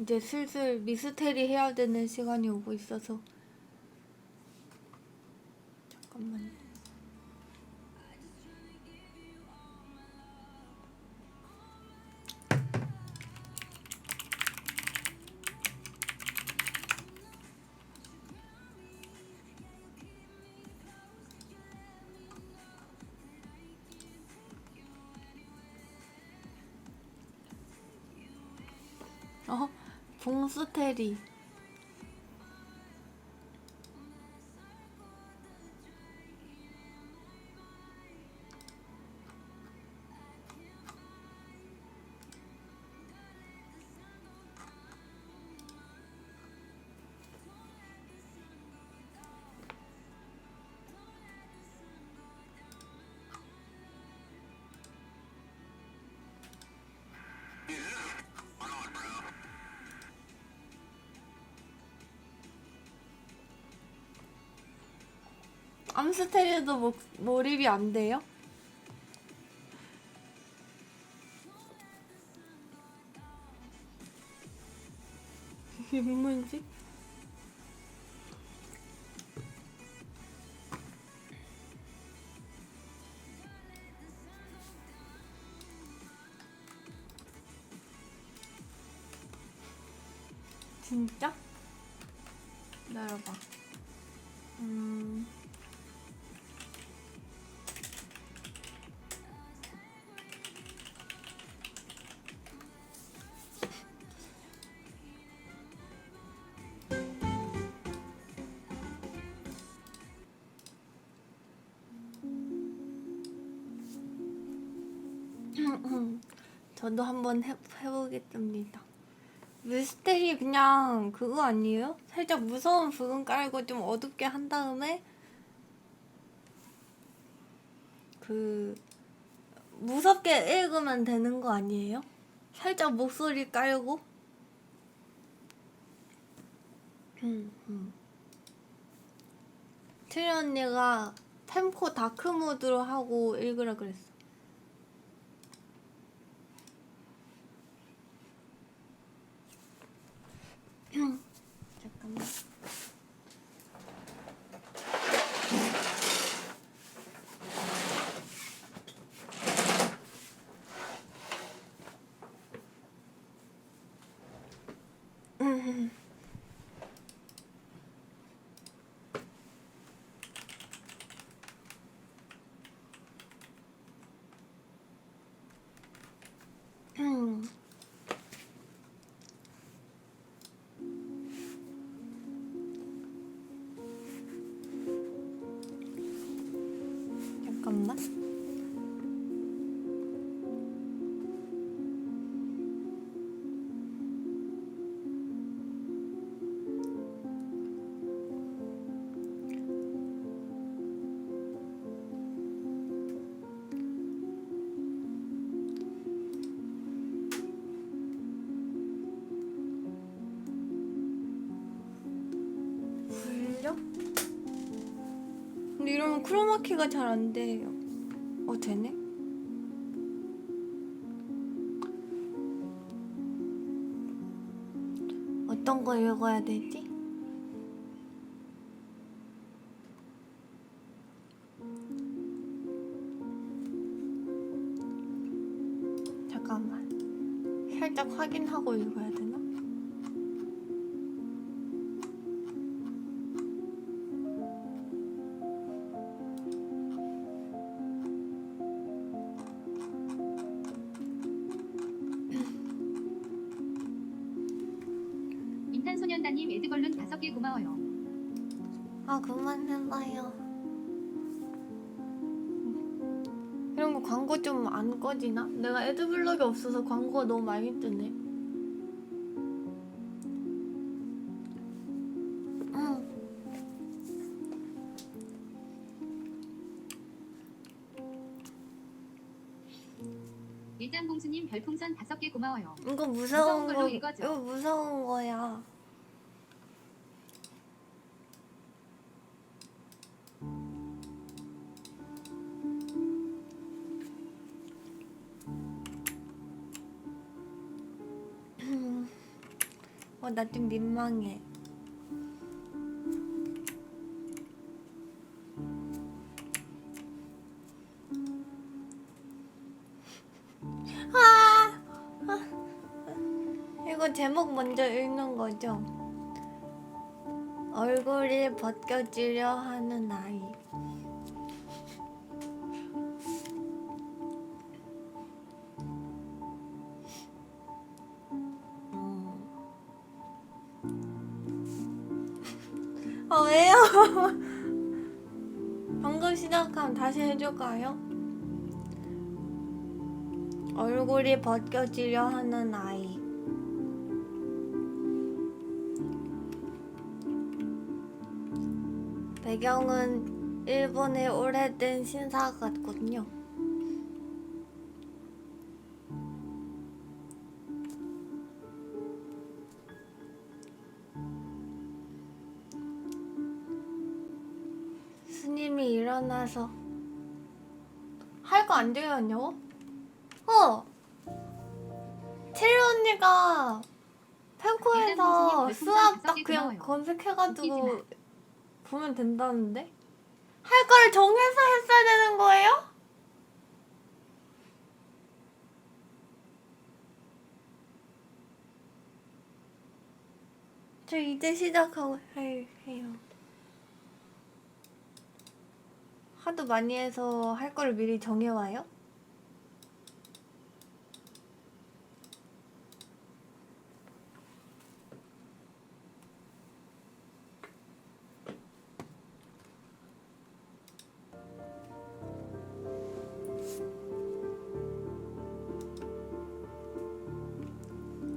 이제 슬슬 미스테리 해야 되는 시간이 오고 있어서. 잠깐만요. 봉수테리. 암스테리도 몰입이 안 돼요? 인문식? 진짜? 기다려봐. 저도 한번 해보겠습니다. 미스테리 그냥 그거 아니에요? 살짝 무서운 부분 깔고 좀 어둡게 한 다음에 그 무섭게 읽으면 되는 거 아니에요? 살짝 목소리 깔고. 트리 언니가 템포 다크 모드로 하고 읽으라 그랬어. 잠깐만. 잠깐만. 불려? 근데 이러면 크로마키가 잘 안 돼요. 되네? 어떤 거 읽어야 되지? 잠깐만. 살짝 확인하고 읽어야 되나? 인탄소년단님 에드벌룬 5개 고마워요. 그만 해봐요. 이런 거 광고 좀 안 꺼지나? 내가 애드블럭이 없어서 광고가 너무 많이 뜨네. 일단 봉수님 별풍선 5개 고마워요. 이거 무서운 걸로 거, 읽어줘. 이거 무서운 거야. 나 좀 민망해. 아! 이거 제목 먼저 읽는 거죠? 얼굴이 벗겨지려 하는 아이. 왜요? 방금 시작하면 다시 해줄까요? 얼굴이 벗겨지려 하는 아이. 배경은 일본의 오래된 신사 같거든요. 스님이 일어나서 할 거 안 되었냐고? 체리 언니가 펜코에서 수압 딱 그냥 검색해가지고 보면 된다는데? 할 거를 정해서 했어야 되는 거예요? 저 이제 시작하고 해요. 하도 많이 해서 할 거를 미리 정해와요?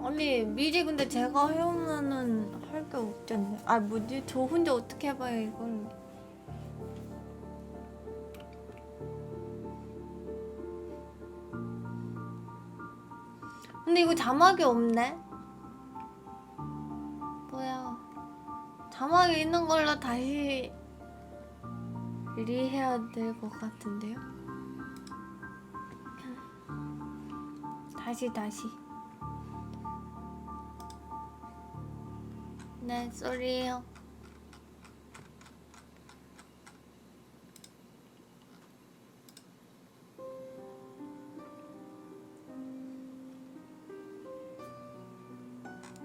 아니 미리 근데 제가 해오면은 할 게 없잖아요. 뭐지? 저 혼자 어떻게 해봐요 이걸. 근데 이거 자막이 없네? 뭐야. 자막이 있는 걸로 다시 리해야 될 것 같은데요? 다시 네, 쏘리요.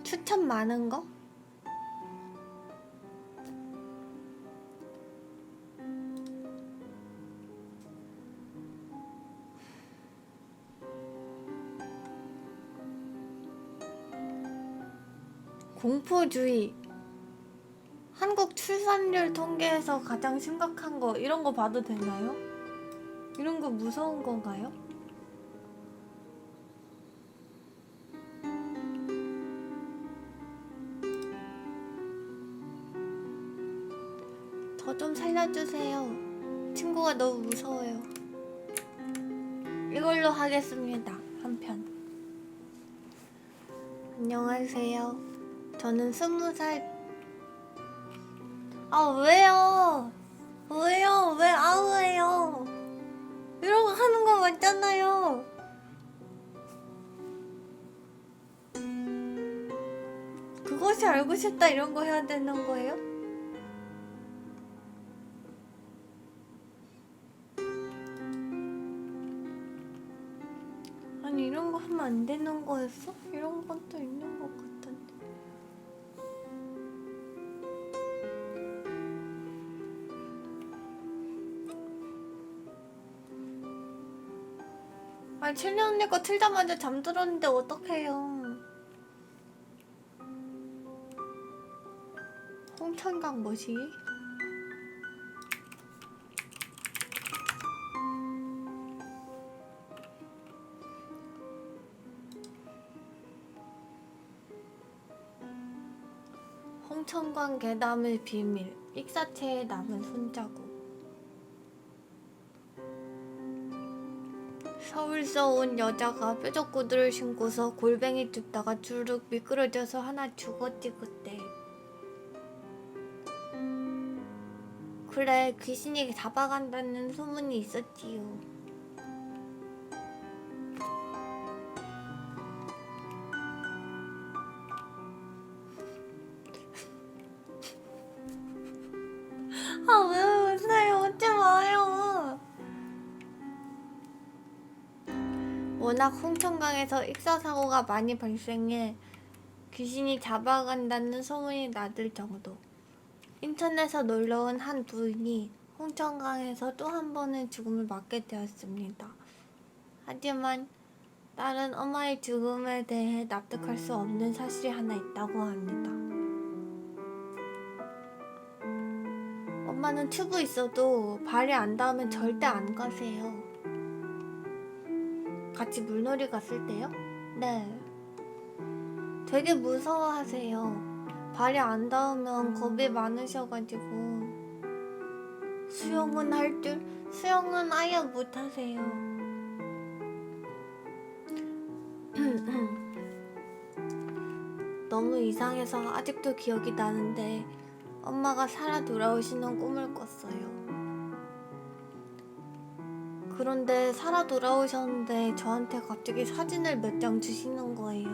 추천 많은 거? 공포주의. 한국 출산율 통계에서 가장 심각한 거 이런 거 봐도 되나요? 이런 거 무서운 건가요? 저 좀 살려주세요. 친구가 너무 무서워요. 이걸로 하겠습니다. 한 편. 안녕하세요. 저는 20살. 왜요? 왜요? 왜 아우예요? 이런 거 하는 거 맞잖아요. 그것이 알고 싶다 이런 거 해야 되는 거예요? 아니 이런 거 하면 안 되는 거였어? 이런 것도 있는 것 같은데. 첼리 언니 거 틀자마자 잠들었는데 어떡해요. 홍천강 뭐시? 홍천강 괴담의 비밀. 익사체에 남은 손자국. 서울서 온 여자가 뾰족 구두를 신고서 골뱅이 줍다가 주룩 미끄러져서 하나 죽었지 그때. 그래 귀신이 잡아간다는 소문이 있었지요. 아, 왜 웃어요? 웃지 마요. 워낙 홍천강에서 익사사고가 많이 발생해 귀신이 잡아간다는 소문이 나들 정도. 인천에서 놀러온 한 부인이 홍천강에서 또 한 번의 죽음을 맞게 되었습니다. 하지만 딸은 엄마의 죽음에 대해 납득할 수 없는 사실이 하나 있다고 합니다. 엄마는 튜브 있어도 발이 안 닿으면 절대 안 가세요. 같이 물놀이 갔을 때요? 네. 되게 무서워하세요. 발이 안 닿으면 겁이 많으셔가지고. 수영은 할 줄? 수영은 아예 못하세요. 너무 이상해서 아직도 기억이 나는데 엄마가 살아 돌아오시는 꿈을 꿨어요. 그런데 살아 돌아오셨는데 저한테 갑자기 사진을 몇 장 주시는 거예요.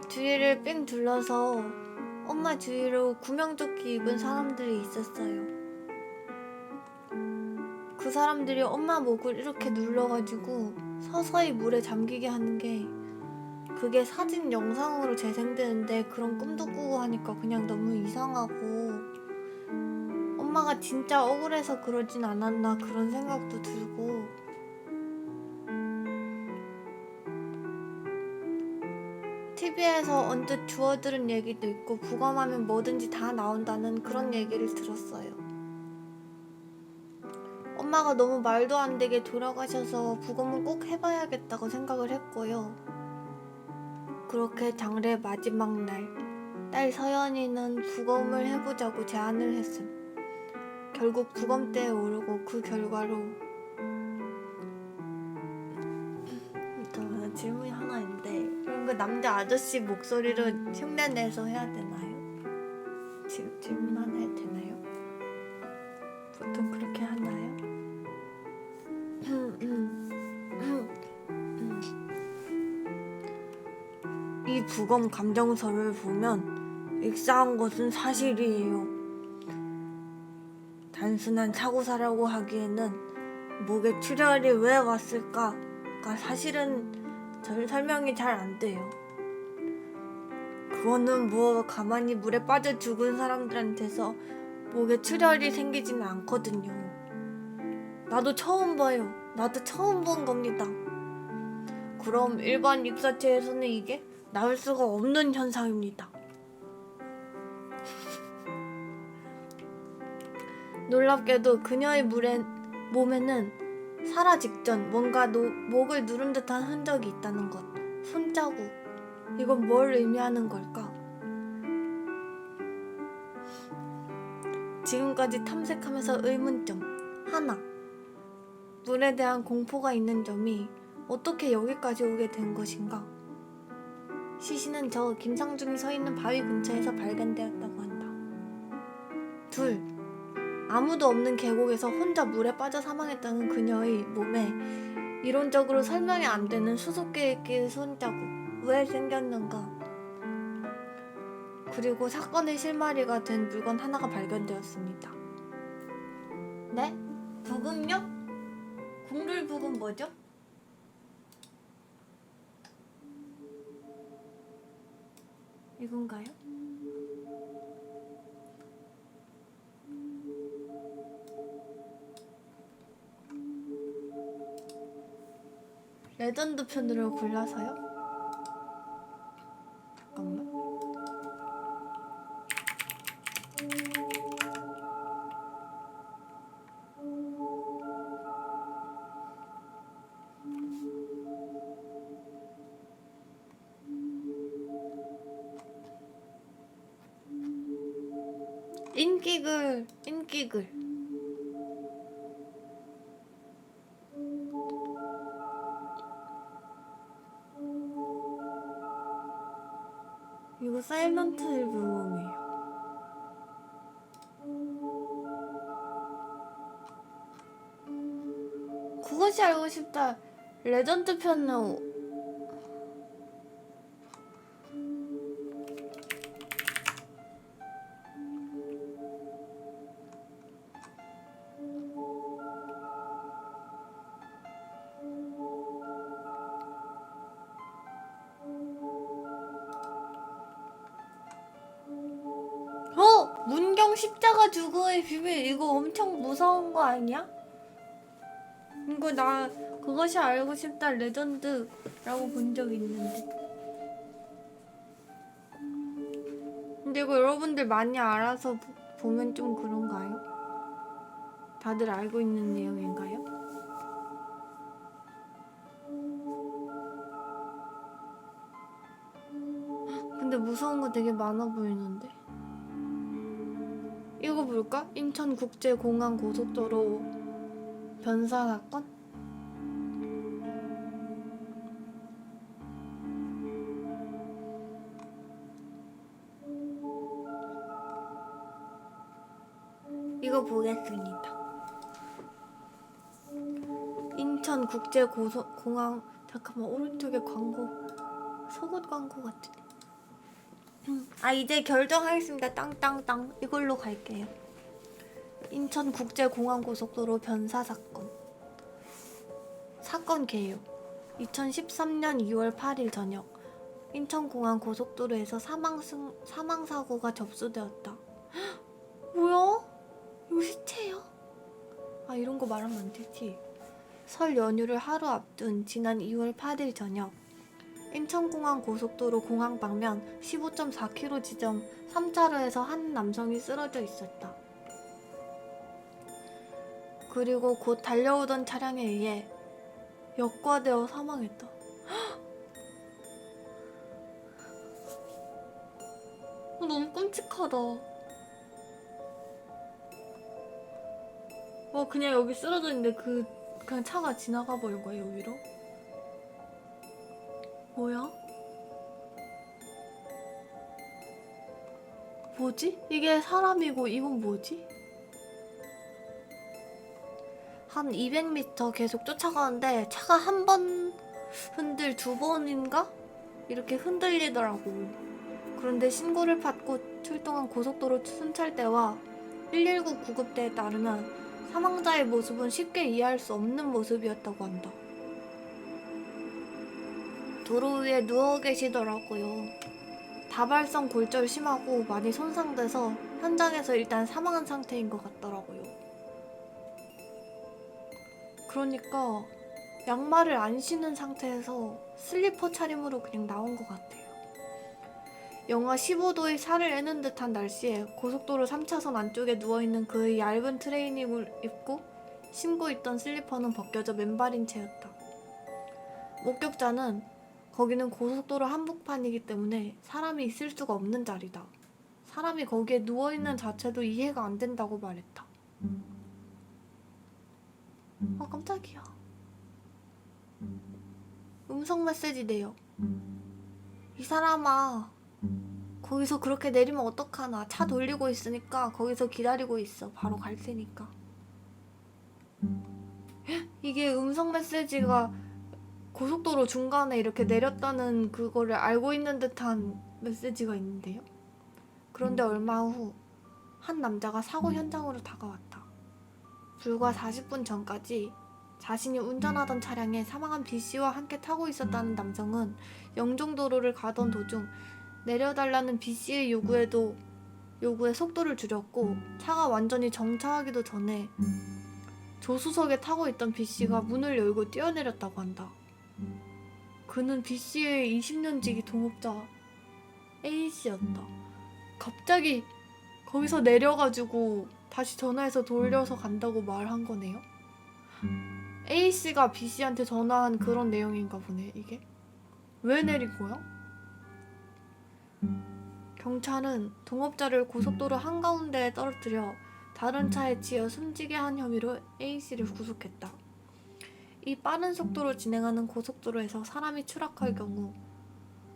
주위를 삥 둘러서 엄마 주위로 구명조끼 입은 사람들이 있었어요. 그 사람들이 엄마 목을 이렇게 눌러가지고 서서히 물에 잠기게 하는 게 그게 사진 영상으로 재생되는데 그런 꿈도 꾸고 하니까 그냥 너무 이상하고 엄마가 진짜 억울해서 그러진 않았나 그런 생각도 들고 TV에서 언뜻 주워들은 얘기도 있고 부검하면 뭐든지 다 나온다는 그런 얘기를 들었어요. 엄마가 너무 말도 안 되게 돌아가셔서 부검은 꼭 해봐야겠다고 생각을 했고요. 그렇게 장례 마지막 날, 딸 서연이는 부검을 해보자고 제안을 했음. 결국 부검대에 오르고 그 결과로 저 질문이 하나 있는데 이런 거 남자 아저씨 목소리로 흉내내서 해야 되나요? 질문 하나 해도 되나요? 보통 그렇게 하나요? 이 부검 감정서를 보면 익사한 것은 사실이에요. 단순한 사고사라고 하기에는 목에 출혈이 왜 왔을까가 사실은 설명이 잘 안 돼요. 그거는 뭐 가만히 물에 빠져 죽은 사람들한테서 목에 출혈이 생기지는 않거든요. 나도 처음 봐요. 나도 처음 본 겁니다. 그럼 일반 익사체에서는 이게 나올 수가 없는 현상입니다. 놀랍게도 그녀의 몸에는 살아 직전 뭔가 목을 누른 듯한 흔적이 있다는 것. 손자국. 이건 뭘 의미하는 걸까? 지금까지 탐색하면서 의문점 하나. 물에 대한 공포가 있는 점이 어떻게 여기까지 오게 된 것인가? 시신은 저 김상중이 서 있는 바위 근처에서 발견되었다고 한다. 둘. 아무도 없는 계곡에서 혼자 물에 빠져 사망했다는 그녀의 몸에 이론적으로 설명이 안 되는 수수께끼의 손자국 왜 생겼는가? 그리고 사건의 실마리가 된 물건 하나가 발견되었습니다. 네? 부금요? 국룰 부금 뭐죠? 이건가요? 레전드 편으로 골라서요? 잠깐만. 인기글. 이거 사일런트 앨범이에요. 그것이 알고 싶다. 레전드 편은 인형 십자가 주거의 비밀 이거 엄청 무서운 거 아니야? 이거 나 그것이 알고 싶다 레전드라고 본 적 있는데. 근데 이거 여러분들 많이 알아서 보면 좀 그런가요? 다들 알고 있는 내용인가요? 근데 무서운 거 되게 많아 보이는데. 이거 볼까? 인천국제공항 고속도로 변사 사건? 이거 보겠습니다. 인천국제공항 잠깐만 오른쪽에 광고 속옷 광고 같은데. 이제 결정하겠습니다. 땅땅땅 이걸로 갈게요. 인천국제공항고속도로 변사 사건 개요. 2013년 2월 8일 저녁 인천공항 고속도로에서 사망사고가 접수되었다. 뭐야? 이거 시체야? 이런 거 말하면 안 되지. 설 연휴를 하루 앞둔 지난 2월 8일 저녁 인천공항 고속도로 공항 방면 15.4km 지점 3차로에서 한 남성이 쓰러져 있었다. 그리고 곧 달려오던 차량에 의해 역과되어 사망했다. 너무 끔찍하다. 그냥 여기 쓰러져 있는데 그냥 차가 지나가 버린 거야 여기로? 뭐야? 뭐지? 이게 사람이고 이건 뭐지? 한 200m 계속 쫓아가는데 차가 한 번 두 번인가? 이렇게 흔들리더라고. 그런데 신고를 받고 출동한 고속도로 순찰대와 119 구급대에 따르면 사망자의 모습은 쉽게 이해할 수 없는 모습이었다고 한다. 도로 위에 누워 계시더라고요. 다발성 골절 심하고 많이 손상돼서 현장에서 일단 사망한 상태인 것 같더라고요. 그러니까 양말을 안 신은 상태에서 슬리퍼 차림으로 그냥 나온 것 같아요. 영하 15도의 살을 애는 듯한 날씨에 고속도로 3차선 안쪽에 누워있는 그의 얇은 트레이닝을 입고 신고 있던 슬리퍼는 벗겨져 맨발인 채였다. 목격자는 거기는 고속도로 한복판이기 때문에 사람이 있을 수가 없는 자리다. 사람이 거기에 누워있는 자체도 이해가 안 된다고 말했다. 깜짝이야. 음성 메시지 내요. 이 사람아, 거기서 그렇게 내리면 어떡하나. 차 돌리고 있으니까 거기서 기다리고 있어. 바로 갈 테니까. 이게 음성 메시지가 고속도로 중간에 이렇게 내렸다는 그거를 알고 있는 듯한 메시지가 있는데요. 그런데 얼마 후 한 남자가 사고 현장으로 다가왔다. 불과 40분 전까지 자신이 운전하던 차량에 사망한 B씨와 함께 타고 있었다는 남성은 영종도로를 가던 도중 내려달라는 B씨의 요구에 속도를 줄였고 차가 완전히 정차하기도 전에 조수석에 타고 있던 B씨가 문을 열고 뛰어내렸다고 한다. 그는 B씨의 20년 지기 동업자 A씨였다. 갑자기 거기서 내려가지고 다시 전화해서 돌려서 간다고 말한 거네요. A씨가 B씨한테 전화한 그런 내용인가 보네. 이게 왜 내린 거야? 경찰은 동업자를 고속도로 한가운데에 떨어뜨려 다른 차에 치여 숨지게 한 혐의로 A씨를 구속했다. 이 빠른 속도로 진행하는 고속도로에서 사람이 추락할 경우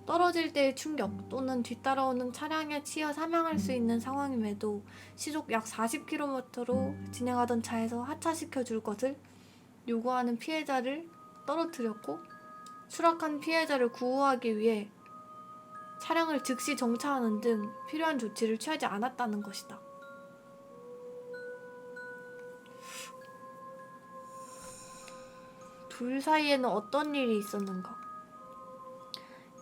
떨어질 때의 충격 또는 뒤따라오는 차량에 치여 사망할 수 있는 상황임에도 시속 약 40km로 진행하던 차에서 하차시켜 줄 것을 요구하는 피해자를 떨어뜨렸고 추락한 피해자를 구호하기 위해 차량을 즉시 정차하는 등 필요한 조치를 취하지 않았다는 것이다. 둘 사이에는 어떤 일이 있었는가?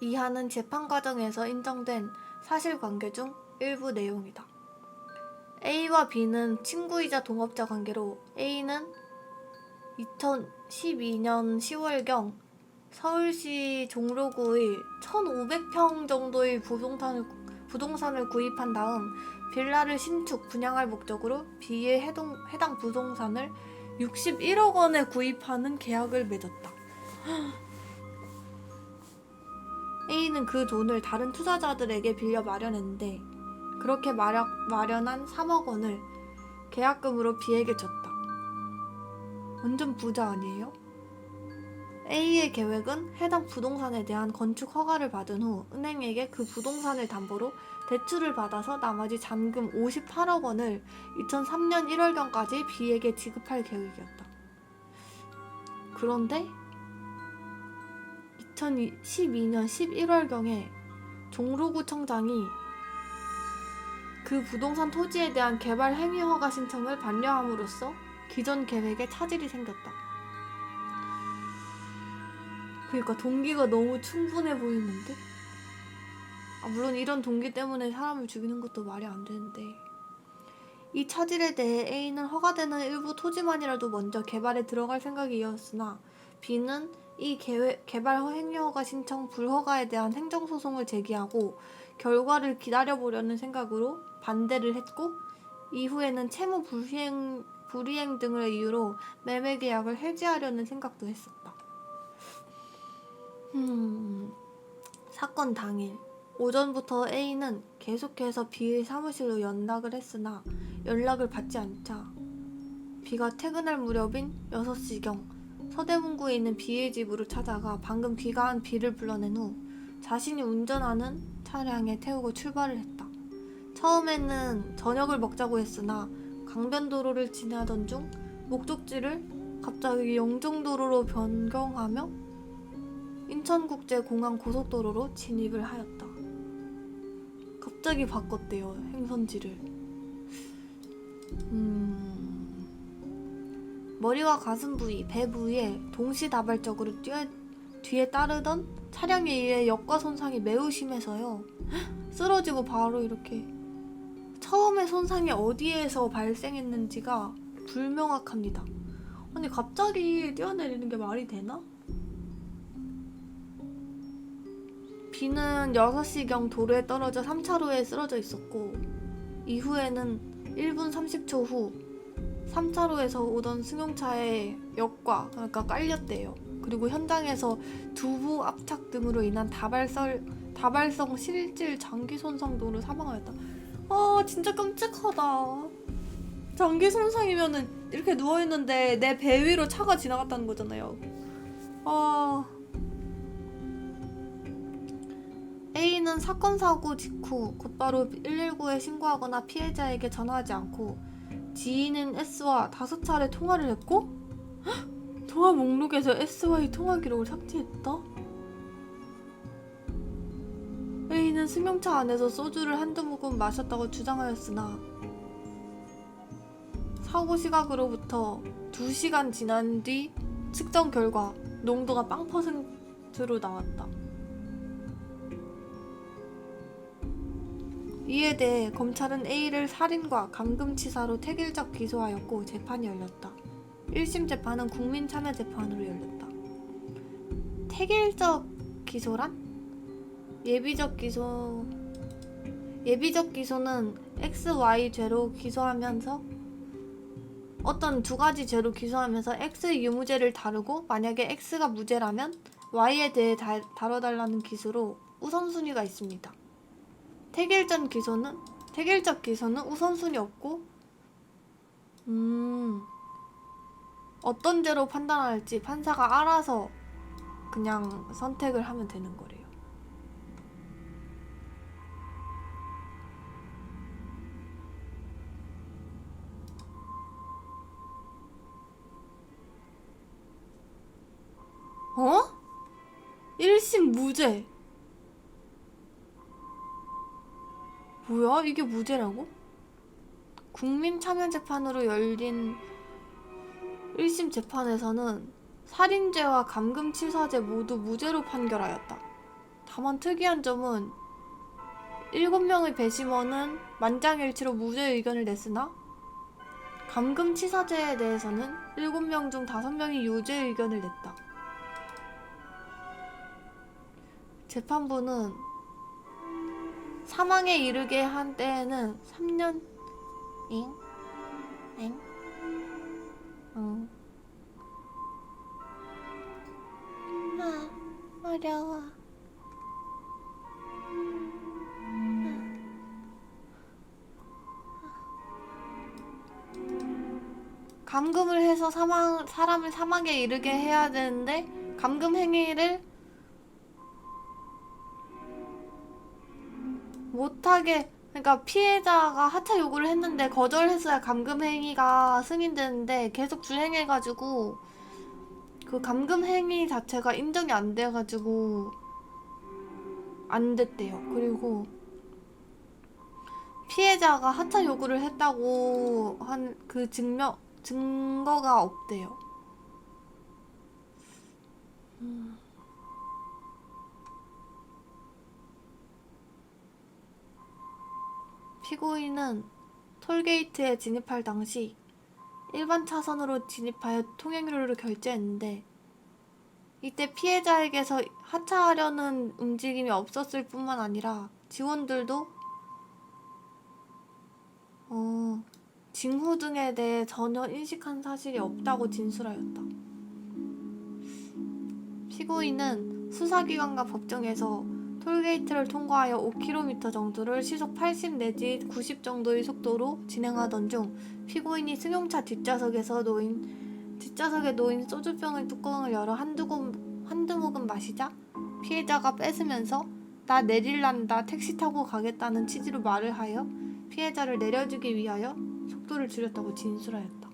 이하는 재판 과정에서 인정된 사실관계 중 일부 내용이다. A와 B는 친구이자 동업자 관계로 A는 2012년 10월경 서울시 종로구의 1,500평 정도의 부동산을 구입한 다음 빌라를 신축, 분양할 목적으로 B의 해당 부동산을 61억 원에 구입하는 계약을 맺었다. A는 그 돈을 다른 투자자들에게 빌려 마련했는데 그렇게 마련한 3억 원을 계약금으로 B에게 줬다. 완전 부자 아니에요? A의 계획은 해당 부동산에 대한 건축 허가를 받은 후 은행에게 그 부동산을 담보로 대출을 받아서 나머지 잔금 58억 원을 2003년 1월경까지 B에게 지급할 계획이었다. 그런데 2012년 11월경에 종로구청장이 그 부동산 토지에 대한 개발 행위 허가 신청을 반려함으로써 기존 계획에 차질이 생겼다. 그러니까 동기가 너무 충분해 보이는데? 물론 이런 동기 때문에 사람을 죽이는 것도 말이 안 되는데 이 차질에 대해 A는 허가되는 일부 토지만이라도 먼저 개발에 들어갈 생각이었으나 B는 이 개발 행위 허가 신청 불허가에 대한 행정소송을 제기하고 결과를 기다려보려는 생각으로 반대를 했고 이후에는 채무 불이행 등을 이유로 매매 계약을 해지하려는 생각도 했었다. 사건 당일 오전부터 A는 계속해서 B의 사무실로 연락을 했으나 연락을 받지 않자 B가 퇴근할 무렵인 6시경 서대문구에 있는 B의 집으로 찾아가 방금 귀가한 B를 불러낸 후 자신이 운전하는 차량에 태우고 출발을 했다. 처음에는 저녁을 먹자고 했으나 강변도로를 지나던 중 목적지를 갑자기 영종도로로 변경하며 인천국제공항 고속도로로 진입을 하였다. 갑자기 바꿨대요, 행선지를. 머리와 가슴 부위, 배 부위에 동시다발적으로 뒤에 따르던 차량에 의해 역과 손상이 매우 심해서요. 쓰러지고 바로 이렇게 처음에 손상이 어디에서 발생했는지가 불명확합니다. 아니 갑자기 뛰어내리는 게 말이 되나? B는 6시경 도로에 떨어져 3차로에 쓰러져 있었고 이후에는 1분 30초 후 3차로에서 오던 승용차의 역과 그러니까 깔렸대요. 그리고 현장에서 두부 압착 등으로 인한 다발성 실질 장기 손상 등으로 사망하였다. 진짜 끔찍하다. 장기 손상이면은 이렇게 누워있는데 내 배 위로 차가 지나갔다는 거잖아요. A는 사건 사고 직후 곧바로 119에 신고하거나 피해자에게 전화하지 않고 지인인 S와 5차례 통화를 했고 통화 목록에서 S와의 통화 기록을 삭제했다? A는 승용차 안에서 소주를 한두 모금 마셨다고 주장하였으나 사고 시각으로부터 2시간 지난 뒤 측정 결과 농도가 0%로 나왔다. 이에 대해 검찰은 A를 살인과 감금치사로 태길적 기소하였고 재판이 열렸다. 1심 재판은 국민참여재판으로 열렸다. 태길적 기소란? 예비적 기소는 X, Y 죄로 기소하면서 어떤 두 가지 죄로 기소하면서 X의 유무죄를 다루고 만약에 X가 무죄라면 Y에 대해 다뤄달라는 기소로 우선순위가 있습니다. 태길적 기소는 우선순위 없고 어떤 죄로 판단할지 판사가 알아서 그냥 선택을 하면 되는 거래요. 어? 1심 무죄. 뭐야? 이게 무죄라고? 국민참여재판으로 열린 1심 재판에서는 살인죄와 감금치사죄 모두 무죄로 판결하였다. 다만 특이한 점은 7명의 배심원은 만장일치로 무죄 의견을 냈으나 감금치사죄에 대해서는 7명 중 5명이 유죄 의견을 냈다. 재판부는 사망에 이르게 한 때에는 3년 어려워. 감금을 해서 사람을 사망에 이르게 해야 되는데 감금 행위를 못하게, 그러니까 피해자가 하차 요구를 했는데 거절했어야 감금 행위가 승인되는데 계속 주행해가지고 그 감금 행위 자체가 인정이 안 돼가지고 안 됐대요. 그리고 피해자가 하차 요구를 했다고 한 그 증거가 없대요. 피고인은 톨게이트에 진입할 당시 일반 차선으로 진입하여 통행료를 결제했는데 이때 피해자에게서 하차하려는 움직임이 없었을 뿐만 아니라 직원들도 징후 등에 대해 전혀 인식한 사실이 없다고 진술하였다. 피고인은 수사기관과 법정에서 톨게이트를 통과하여 5km 정도를 시속 80 내지 90 정도의 속도로 진행하던 중 피고인이 승용차 뒷좌석에 놓인 소주병의 뚜껑을 열어 한두 모금 마시자 피해자가 뺏으면서 나 내릴란다, 택시 타고 가겠다는 취지로 말을 하여 피해자를 내려주기 위하여 속도를 줄였다고 진술하였다.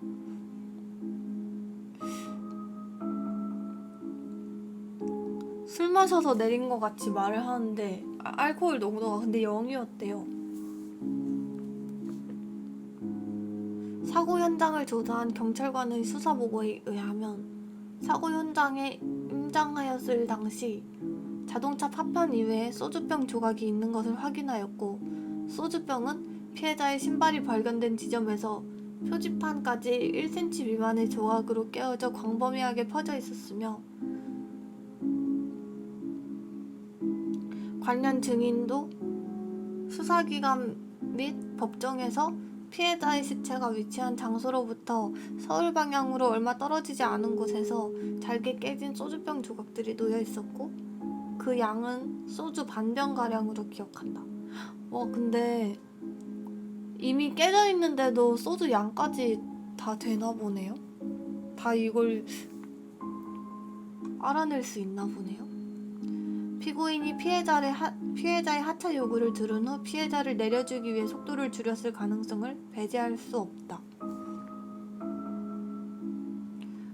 술 마셔서 내린 것 같이 말을 하는데 알코올 농도가 근데 0이었대요. 사고 현장을 조사한 경찰관의 수사 보고에 의하면 사고 현장에 임장하였을 당시 자동차 파편 이외에 소주병 조각이 있는 것을 확인하였고 소주병은 피해자의 신발이 발견된 지점에서 표지판까지 1cm 미만의 조각으로 깨어져 광범위하게 퍼져 있었으며 관련 증인도 수사기관 및 법정에서 피해자의 시체가 위치한 장소로부터 서울 방향으로 얼마 떨어지지 않은 곳에서 잘게 깨진 소주병 조각들이 놓여 있었고 그 양은 소주 반병가량으로 기억한다. 와, 근데 이미 깨져 있는데도 소주 양까지 다 되나 보네요. 다 이걸 알아낼 수 있나 보네요. 피고인이 피해자의 하차 요구를 들은 후 피해자를 내려주기 위해 속도를 줄였을 가능성을 배제할 수 없다.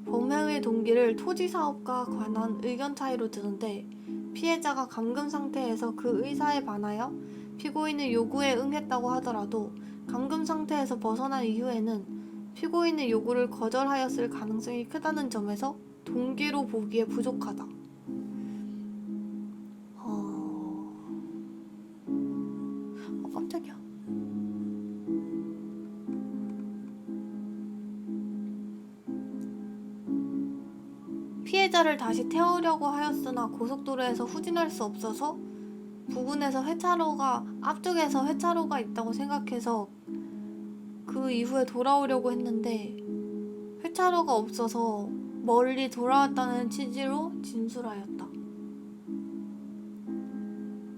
범행의 동기를 토지사업과 관한 의견 차이로 드는데 피해자가 감금 상태에서 그 의사에 반하여 피고인의 요구에 응했다고 하더라도 감금 상태에서 벗어난 이후에는 피고인의 요구를 거절하였을 가능성이 크다는 점에서 동기로 보기에 부족하다. 깜짝이야. 피해자를 다시 태우려고 하였으나 고속도로에서 후진할 수 없어서 부근에서 앞쪽에서 회차로가 있다고 생각해서 그 이후에 돌아오려고 했는데 회차로가 없어서 멀리 돌아왔다는 취지로 진술하였다.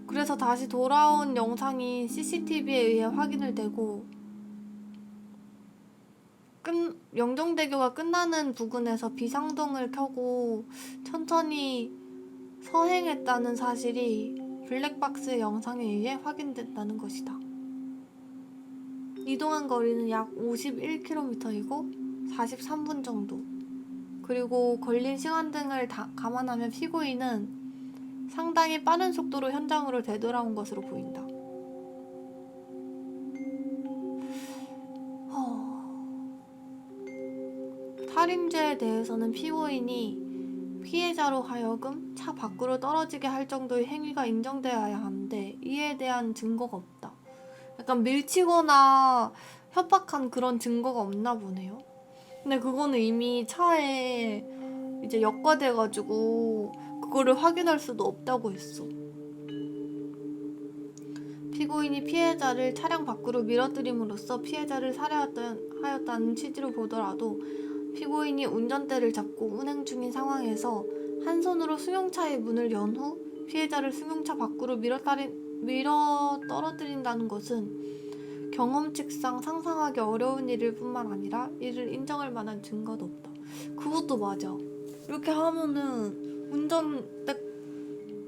그래서 다시 돌아온 영상이 CCTV에 의해 확인을 되고 영종대교가 끝나는 부근에서 비상등을 켜고 천천히 서행했다는 사실이 블랙박스의 영상에 의해 확인됐다는 것이다. 이동한 거리는 약 51km이고 43분 정도. 그리고 걸린 시간 등을 감안하면 피고인은 상당히 빠른 속도로 현장으로 되돌아온 것으로 보인다. 살인죄에 대해서는 피고인이 피해자로 하여금 차 밖으로 떨어지게 할 정도의 행위가 인정되어야 하는데 이에 사망에 대한 증거가 없다. 약간 밀치거나 협박한 그런 증거가 없나 보네요. 근데 그거는 이미 차에 이제 역과돼가지고 그거를 확인할 수도 없다고 했어. 피고인이 피해자를 차량 밖으로 밀어들임으로써 피해자를 살해하였다는 취지로 보더라도 피고인이 운전대를 잡고 운행 중인 상황에서 한 손으로 승용차의 문을 연 후 피해자를 승용차 밖으로 밀어 떨어뜨린다는 것은 경험칙상 상상하기 어려운 일일 뿐만 아니라 이를 인정할 만한 증거도 없다. 그것도 맞아. 이렇게 하면은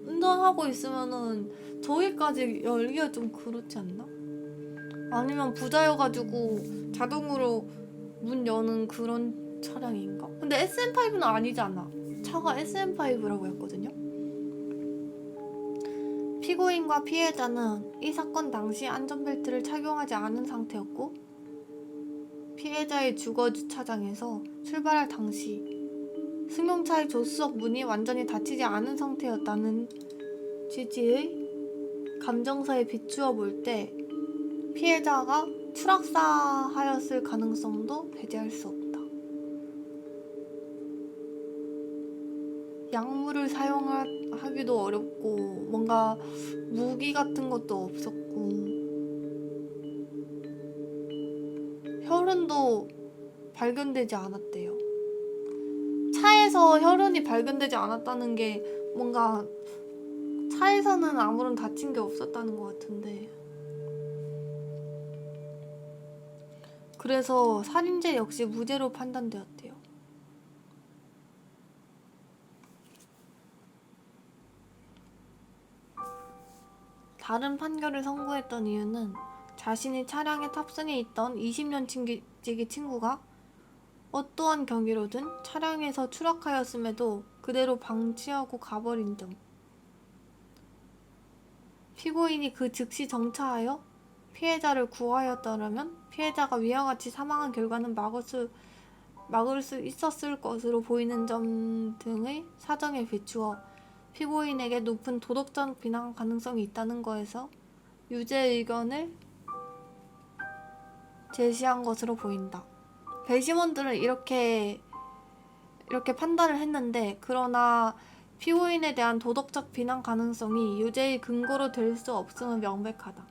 운전하고 있으면은 저기까지 열기가 좀 그렇지 않나? 아니면 부자여가지고 자동으로 문 여는 그런 차량인가? 근데 SM5는 아니잖아. 차가 SM5라고 했거든요. 피고인과 피해자는 이 사건 당시 안전벨트를 착용하지 않은 상태였고 피해자의 주거 주차장에서 출발할 당시 승용차의 조수석 문이 완전히 닫히지 않은 상태였다는 취지의 감정서에 비추어 볼 때 피해자가 추락사하였을 가능성도 배제할 수 없다. 약물을 사용하기도 어렵고 뭔가 무기 같은 것도 없었고 혈흔도 발견되지 않았대요. 차에서 혈흔이 발견되지 않았다는 게 뭔가 차에서는 아무런 다친 게 없었다는 것 같은데 그래서 살인죄 역시 무죄로 판단되었대요. 다른 판결을 선고했던 이유는 자신이 차량에 탑승해 있던 20년 지기 친구가 어떠한 경위로든 차량에서 추락하였음에도 그대로 방치하고 가버린 점. 피고인이 그 즉시 정차하여 피해자를 구하였더라면 피해자가 위와 같이 사망한 결과는 막을 수 있었을 것으로 보이는 점 등의 사정에 비추어 피고인에게 높은 도덕적 비난 가능성이 있다는 거에서 유죄 의견을 제시한 것으로 보인다. 배심원들은 이렇게 판단을 했는데 그러나 피고인에 대한 도덕적 비난 가능성이 유죄의 근거로 될 수 없음은 명백하다.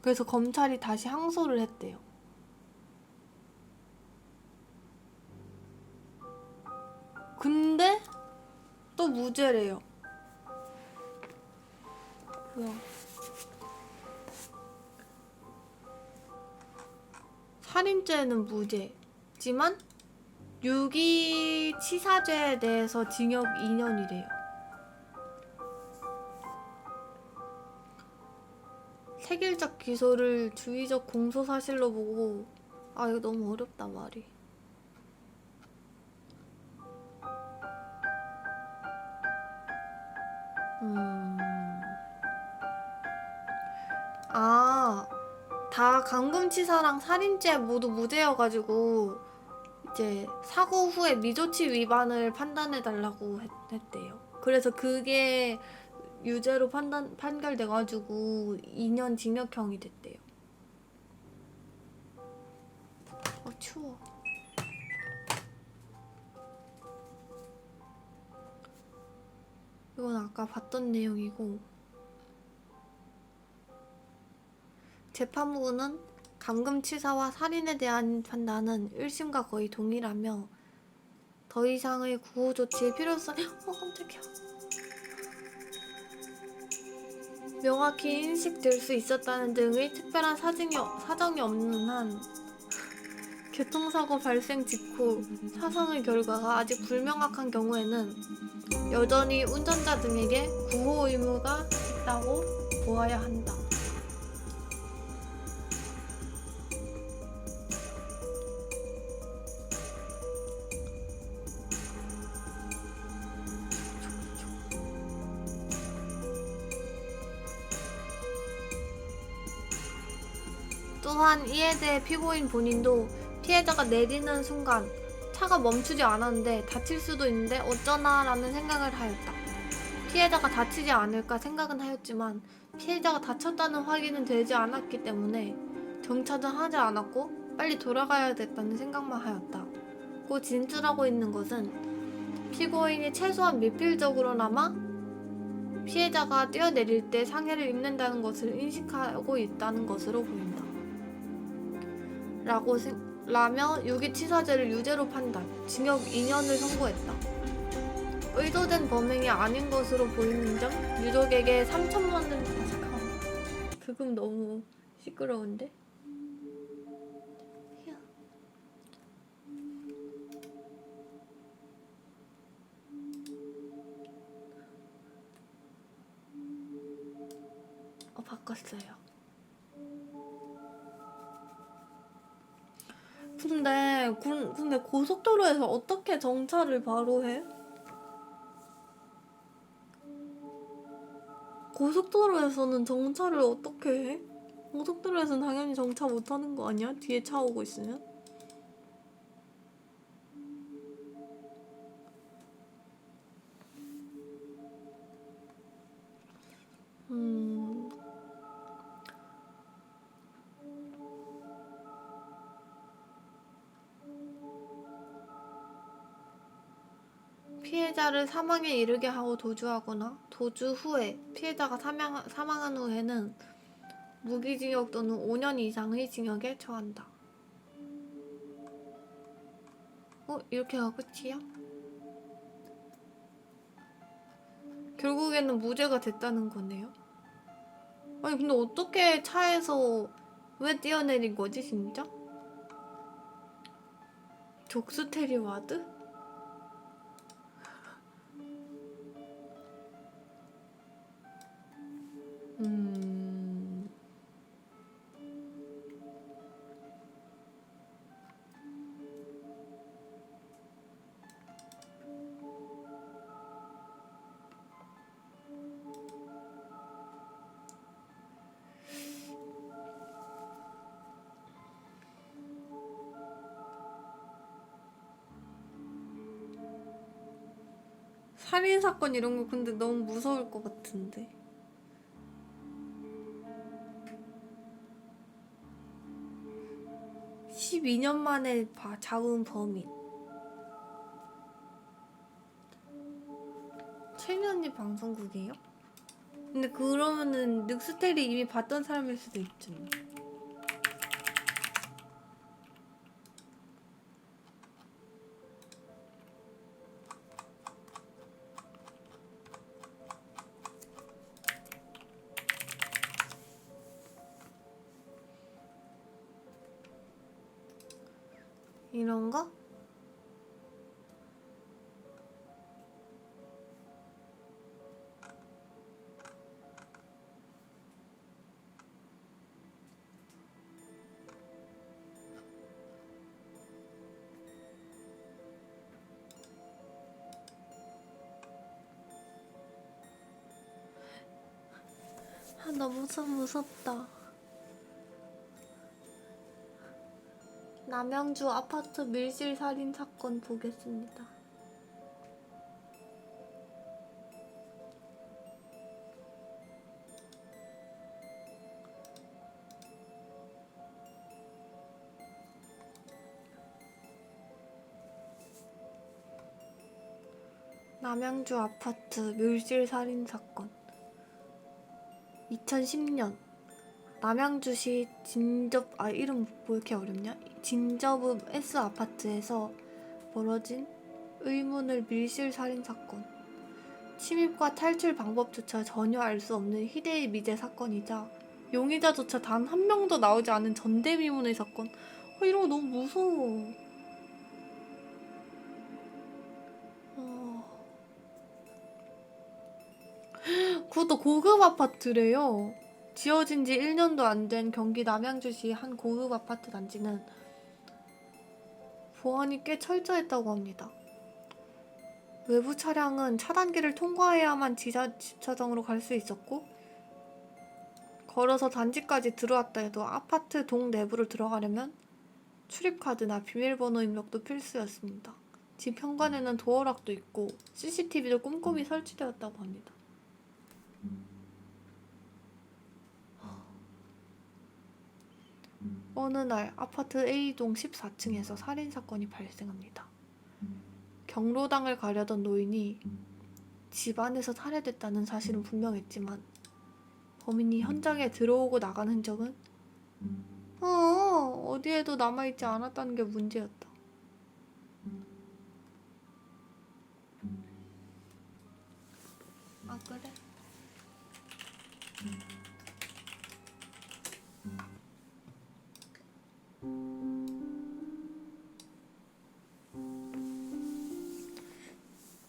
그래서 검찰이 다시 항소를 했대요. 근데 또 무죄래요. 뭐야? 살인죄는 무죄지만 유기치사죄에 대해서 징역 2년이래요. 색일적 기소를 주의적 공소사실로 보고 이거 너무 어렵다 말이. 다 감금치사랑 살인죄 모두 무죄여가지고 이제 사고 후에 미조치 위반을 판단해달라고 했대요. 그래서 그게 유죄로 판결돼가지고 2년 징역형이 됐대요. 추워. 이건 아까 봤던 내용이고 재판부는 감금치사와 살인에 대한 판단은 1심과 거의 동일하며 더 이상의 구호 조치의 필요성이 깜짝이야. 명확히 인식될 수 있었다는 등의 특별한 사정이 없는 한 교통사고 발생 직후 사상의 결과가 아직 불명확한 경우에는 여전히 운전자 등에게 구호 의무가 있다고 보아야 한다. 또한 이에 대해 피고인 본인도 피해자가 내리는 순간 차가 멈추지 않았는데 다칠 수도 있는데 어쩌나 라는 생각을 하였다. 피해자가 다치지 않을까 생각은 하였지만 피해자가 다쳤다는 확인은 되지 않았기 때문에 정차는 하지 않았고 빨리 돌아가야 됐다는 생각만 하였다. 고 진술하고 있는 것은 피고인이 최소한 미필적으로나마 피해자가 뛰어내릴 때 상해를 입는다는 것을 인식하고 있다는 것으로 보인다. 라며 유기치사죄를 유죄로 판단, 징역 2년을 선고했다. 의도된 범행이 아닌 것으로 보이는 점, 유족에게 3천만 원 잠깐만. 그금 너무 시끄러운데? 휴. 바꿨어요. 근데 고속도로에서 어떻게 정차를 바로 해? 고속도로에서는 정차를 어떻게 해? 고속도로에서는 당연히 정차 못하는 거 아니야? 뒤에 차 오고 있으면? 피해자를 사망에 이르게 하고 도주하거나 도주 후에 피해자가 사망한 후에는 무기징역 또는 5년 이상의 징역에 처한다. 이렇게가 끝이야? 결국에는 무죄가 됐다는 거네요. 아니 근데 어떻게 차에서 왜 뛰어내린 거지 진짜? 족수테리 와드? 살인사건 이런 거 근데 너무 무서울 것 같은데. (12년) 만에 잡은 범인. 최면이 방송국이에요? 근데 그러면은 늑스테리 이미 봤던 사람일 수도 있죠. 이런 거? 너무 무섭다. 남양주 아파트 밀실 살인 사건 보겠습니다. 남양주 아파트 밀실 살인 사건. 2010년 남양주시 이름 뭐 이렇게 어렵냐? 진접읍 S 아파트에서 벌어진 의문을 밀실 살인 사건. 침입과 탈출 방법조차 전혀 알 수 없는 희대의 미제 사건이자 용의자조차 단 한 명도 나오지 않은 전대미문의 사건. 이런 거 너무 무서워. 그것도 고급 아파트래요. 지어진 지 1년도 안 된 경기 남양주시 한 고급 아파트 단지는 보안이 꽤 철저했다고 합니다. 외부 차량은 차단기를 통과해야만 주차장으로 갈 수 있었고, 걸어서 단지까지 들어왔다 해도 아파트 동 내부를 들어가려면 출입카드나 비밀번호 입력도 필수였습니다. 집 현관에는 도어락도 있고 CCTV도 꼼꼼히 설치되었다고 합니다. 어느 날 아파트 A동 14층에서 살인사건이 발생합니다. 경로당을 가려던 노인이 집 안에서 살해됐다는 사실은 분명했지만 범인이 현장에 들어오고 나간 흔적은 어디에도 남아있지 않았다는 게 문제였다. 아 그래?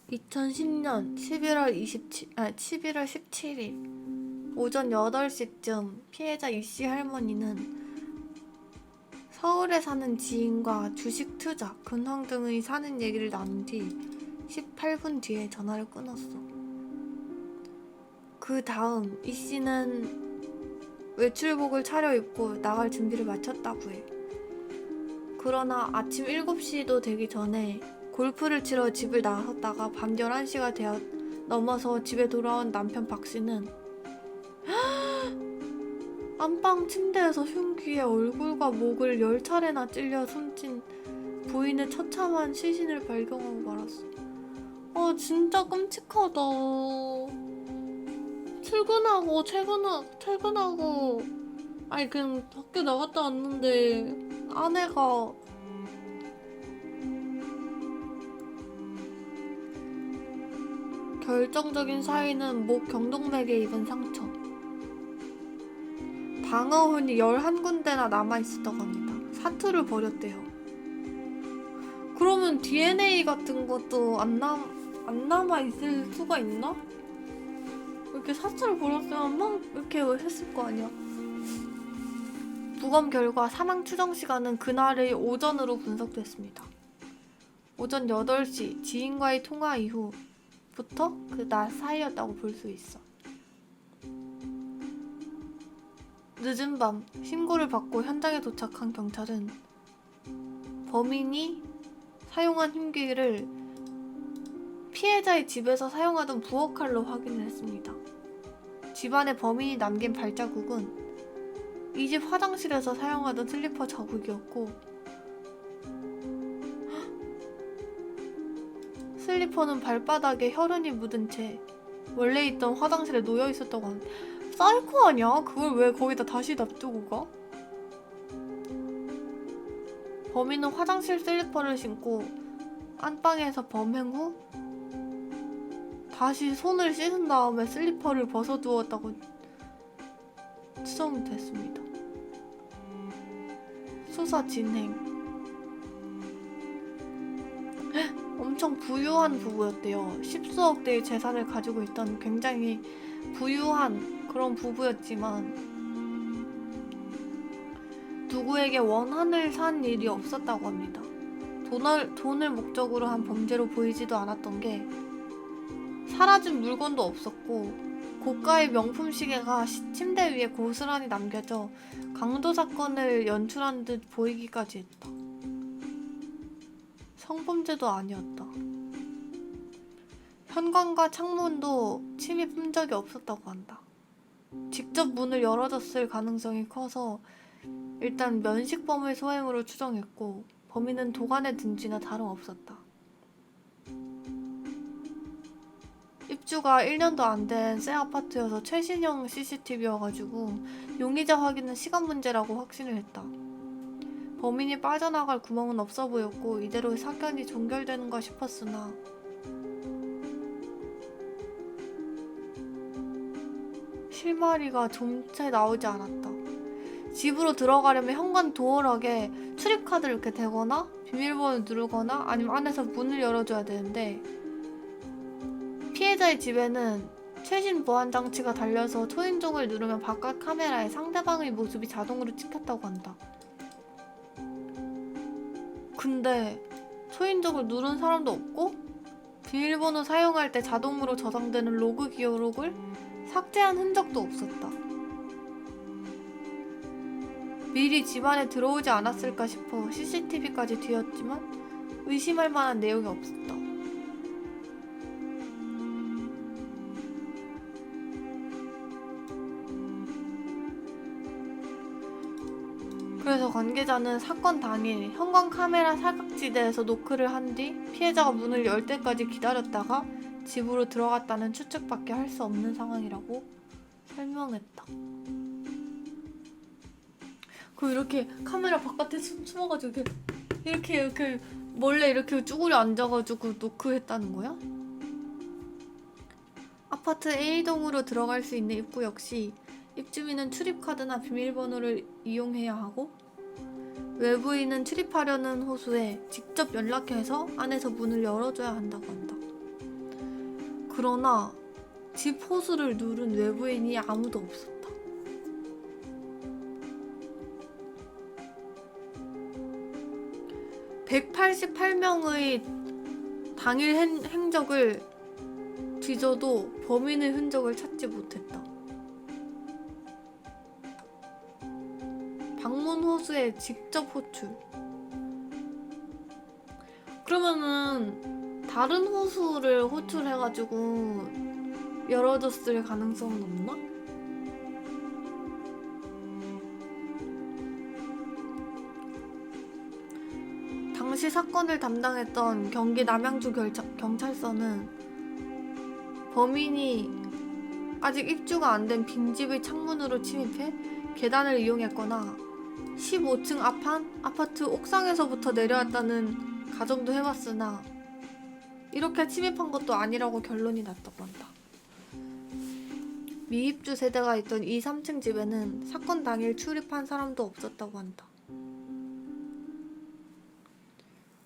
(2010년 11월 17일) 오전 8시쯤 피해자 이씨 할머니는 서울에 사는 지인과 주식 투자, 근황 등의 사는 얘기를 나눈 뒤 18분 뒤에 전화를 끊었어. 그 다음 이씨는 외출복을 차려입고 나갈 준비를 마쳤다고 해. 그러나 아침 7시도 되기 전에 골프를 치러 집을 나섰다가 밤 11시가 넘어서 집에 돌아온 남편 박씨는 안방 침대에서 흉기에 얼굴과 목을 10차례나 찔려 숨진 부인의 처참한 시신을 발견하고 말았어. 진짜 끔찍하다. 퇴근하고 아니 그냥 밖에 나갔다 왔는데 아내가 결정적인 사인은 목 경동맥에 입은 상처. 방어훈이 11군데나 남아있었다고 합니다. 사투를 벌였대요. 그러면 DNA 같은 것도 안 남아있을 수가 있나? 이렇게 사투를 벌였으면 막 이렇게 했을 거 아니야. 부검 결과 사망 추정 시간은 그날의 오전으로 분석됐습니다. 오전 8시 지인과의 통화 이후부터 그 낮 사이였다고 볼 수 있어. 늦은 밤 신고를 받고 현장에 도착한 경찰은 범인이 사용한 흉기를 피해자의 집에서 사용하던 부엌칼로 확인을 했습니다. 집안에 범인이 남긴 발자국은 이 집 화장실에서 사용하던 슬리퍼 자국이었고 슬리퍼는 발바닥에 혈흔이 묻은 채 원래 있던 화장실에 놓여 있었다고 하는데 사이코 아니야? 그걸 왜 거기다 다시 놔두고 가? 범인은 화장실 슬리퍼를 신고 안방에서 범행 후 다시 손을 씻은 다음에 슬리퍼를 벗어두었다고 추정됐습니다. 수사 진행. 엄청 부유한 부부였대요. 십수억대의 재산을 가지고 있던 굉장히 부유한 그런 부부였지만 누구에게 원한을 산 일이 없었다고 합니다. 돈을 목적으로 한 범죄로 보이지도 않았던 게 사라진 물건도 없었고 고가의 명품 시계가 침대 위에 고스란히 남겨져 강도 사건을 연출한 듯 보이기까지 했다. 성범죄도 아니었다. 현관과 창문도 침입 흔적이 없었다고 한다. 직접 문을 열어줬을 가능성이 커서 일단 면식범의 소행으로 추정했고 범인은 도관에 든 쥐나 다름없었다. 입주가 1년도 안 된 새 아파트여서 최신형 CCTV여가지고 용의자 확인은 시간 문제라고 확신을 했다. 범인이 빠져나갈 구멍은 없어 보였고 이대로 사건이 종결되는가 싶었으나 실마리가 좀채 나오지 않았다. 집으로 들어가려면 현관 도어락에 출입카드를 이렇게 대거나 비밀번호를 누르거나 아니면 안에서 문을 열어줘야 되는데 피해자의 집에는 최신 보안 장치가 달려서 초인종을 누르면 바깥 카메라에 상대방의 모습이 자동으로 찍혔다고 한다. 근데 초인종을 누른 사람도 없고 비밀번호 사용할 때 자동으로 저장되는 로그 기록을 삭제한 흔적도 없었다. 미리 집안에 들어오지 않았을까 싶어 CCTV까지 뒤졌지만 의심할 만한 내용이 없었다. 그래서 관계자는 사건 당일 현관 카메라 사각지대에서 노크를 한 뒤 피해자가 문을 열 때까지 기다렸다가 집으로 들어갔다는 추측밖에 할 수 없는 상황이라고 설명했다. 그 이렇게 카메라 바깥에 숨어가지고 이렇게 몰래 이렇게 쭈그려 앉아가지고 노크했다는 거야? 아파트 A동으로 들어갈 수 있는 입구 역시 입주민은 출입카드나 비밀번호를 이용해야 하고 외부인은 출입하려는 호수에 직접 연락해서 안에서 문을 열어줘야 한다고 한다. 그러나 집 호수를 누른 외부인이 아무도 없었다. (188명의) 당일 행적을 뒤져도 범인의 흔적을 찾지 못했다. 방문 호수에 직접 호출. 그러면은 다른 호수를 호출해가지고 열어줬을 가능성은 없나? 당시 사건을 담당했던 경기 남양주 경찰서는 범인이 아직 입주가 안 된 빈집의 창문으로 침입해 계단을 이용했거나 15층 아파트 옥상에서부터 내려왔다는 가정도 해봤으나 이렇게 침입한 것도 아니라고 결론이 났다고 한다. 미입주 세대가 있던 2, 3층 집에는 사건 당일 출입한 사람도 없었다고 한다.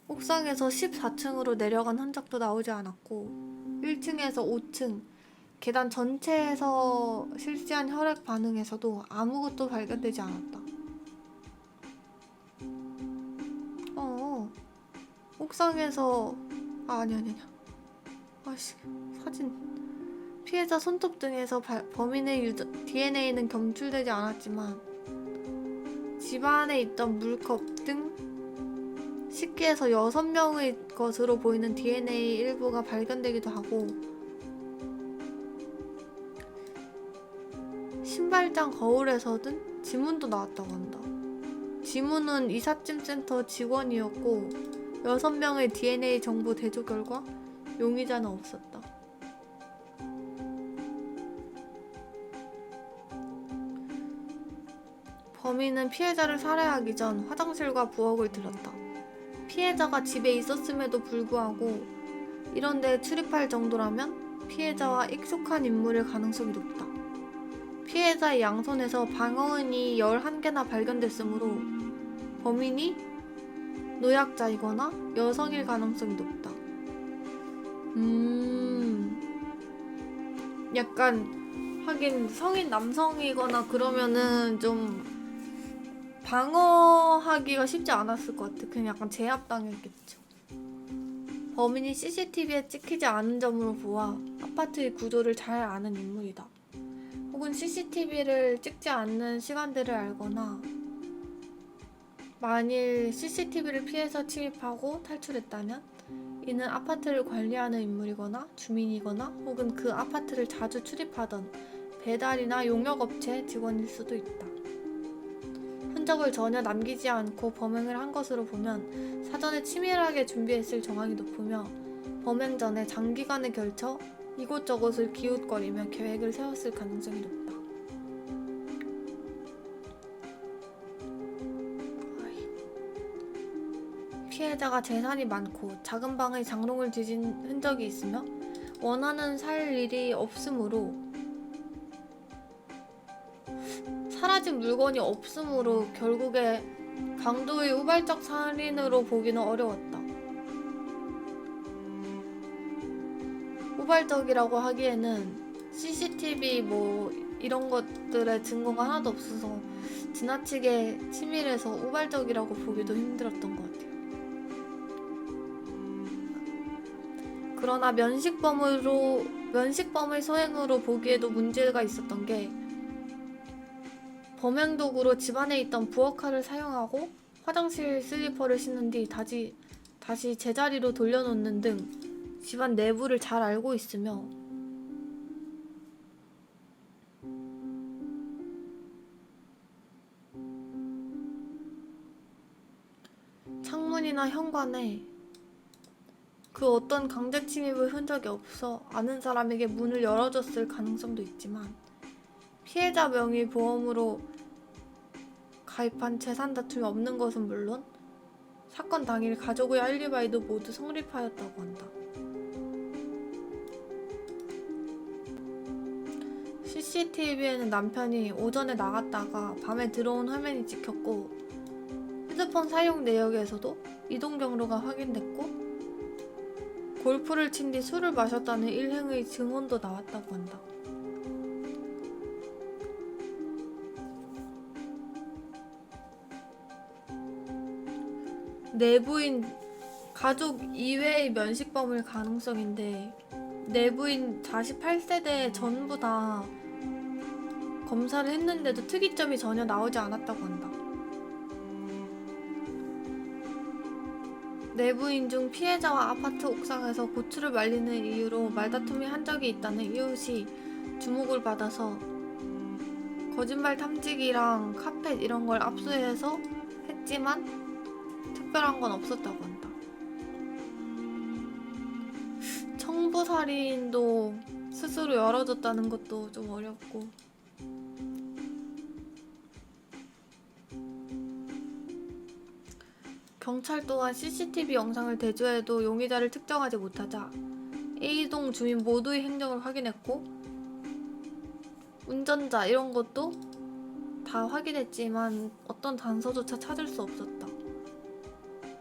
옥상에서 14층으로 내려간 흔적도 나오지 않았고 1층에서 5층 계단 전체에서 실시한 혈액 반응에서도 아무것도 발견되지 않았다. 옥상에서 아니야. 아씨 사진. 피해자 손톱 등에서 범인의 DNA는 검출되지 않았지만 집안에 있던 물컵 등 식기에서 6명의 것으로 보이는 DNA 일부가 발견되기도 하고 신발장 거울에서든 지문도 나왔다고 한다. 지문은 이삿짐센터 직원이었고 6명의 DNA 정보 대조 결과 용의자는 없었다. 범인은 피해자를 살해하기 전 화장실과 부엌을 들렀다. 피해자가 집에 있었음에도 불구하고 이런 데에 출입할 정도라면 피해자와 익숙한 인물일 가능성이 높다. 피해자의 양손에서 방어은이 11개나 발견됐으므로 범인이 노약자이거나 여성일 가능성이 높다. 약간 하긴 성인 남성이거나 그러면은 좀 방어하기가 쉽지 않았을 것 같아. 그냥 약간 제압당했겠죠. 범인이 CCTV에 찍히지 않은 점으로 보아 아파트의 구조를 잘 아는 인물이다. 혹은 CCTV를 찍지 않는 시간대를 알거나 만일 CCTV를 피해서 침입하고 탈출했다면 이는 아파트를 관리하는 인물이거나 주민이거나 혹은 그 아파트를 자주 출입하던 배달이나 용역업체 직원일 수도 있다. 흔적을 전혀 남기지 않고 범행을 한 것으로 보면 사전에 치밀하게 준비했을 정황이 높으며 범행 전에 장기간에 걸쳐 이곳저곳을 기웃거리며 계획을 세웠을 가능성이 높다. 피해자가 재산이 많고 작은 방의 장롱을 뒤진 흔적이 있으며 원하는 살 일이 없으므로 사라진 물건이 없으므로 결국에 강도의 우발적 살인으로 보기는 어려웠다. 우발적이라고 하기에는 CCTV 뭐 이런 것들의 증거가 하나도 없어서 지나치게 치밀해서 우발적이라고 보기도 힘들었던 것 같아요. 그러나 면식범의 소행으로 보기에도 문제가 있었던 게 범행 도구로 집안에 있던 부엌칼을 사용하고 화장실 슬리퍼를 신은 뒤 다시 제자리로 돌려놓는 등 집안 내부를 잘 알고 있으며 창문이나 현관에 그 어떤 강제 침입을 흔적이 없어 아는 사람에게 문을 열어줬을 가능성도 있지만 피해자 명의 보험으로 가입한 재산 다툼이 없는 것은 물론 사건 당일 가족의 알리바이도 모두 성립하였다고 한다. CCTV에는 남편이 오전에 나갔다가 밤에 들어온 화면이 찍혔고 휴대폰 사용 내역에서도 이동 경로가 확인됐고 골프를 친 뒤 술을 마셨다는 일행의 증언도 나왔다고 한다. 내부인 가족 이외의 면식범일 가능성인데 내부인 48세대 전부 다 검사를 했는데도 특이점이 전혀 나오지 않았다고 한다. 내부인 중 피해자와 아파트 옥상에서 고추를 말리는 이유로 말다툼이 한 적이 있다는 이웃이 주목을 받아서 거짓말 탐지기랑 카펫 이런 걸 압수해서 했지만 특별한 건 없었다고 한다. 청부살인도 스스로 열어줬다는 것도 좀 어렵고 경찰 또한 CCTV 영상을 대조해도 용의자를 특정하지 못하자 A동 주민 모두의 행적을 확인했고 운전자 이런 것도 다 확인했지만 어떤 단서조차 찾을 수 없었다.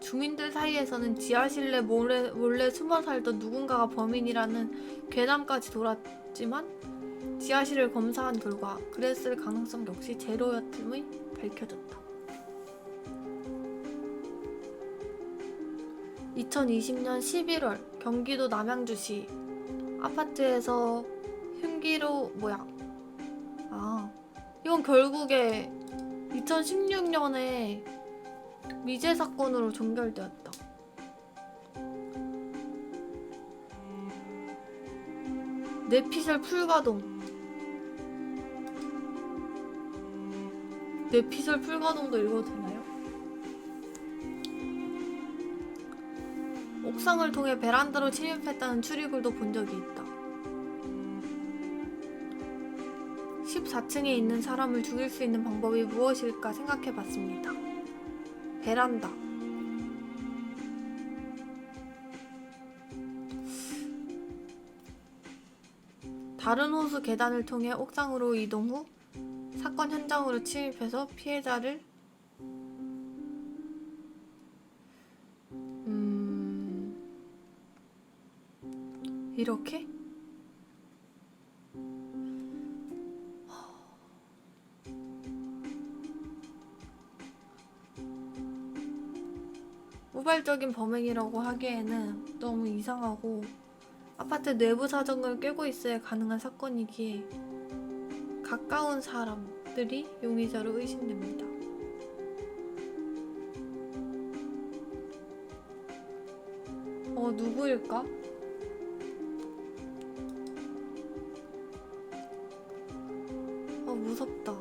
주민들 사이에서는 지하실내 몰래 숨어 살던 누군가가 범인이라는 괴담까지 돌았지만 지하실을 검사한 결과 그랬을 가능성 역시 제로였음이 밝혀졌다. 2020년 11월 경기도 남양주시 아파트에서 흉기로 이건 결국에 2016년에 미제 사건으로 종결되었다. 뇌피셜 풀가동도 읽어도 되나요? 옥상을 통해 베란다로 침입했다는 출입글도 본 적이 있다. 14층에 있는 사람을 죽일 수 있는 방법이 무엇일까 생각해봤습니다. 베란다. 다른 호수 계단을 통해 옥상으로 이동 후 사건 현장으로 침입해서 피해자를 이렇게? 우발적인 범행이라고 하기에는 너무 이상하고 아파트 내부 사정을 꿰고 있어야 가능한 사건이기에 가까운 사람들이 용의자로 의심됩니다. 누구일까? 무섭다.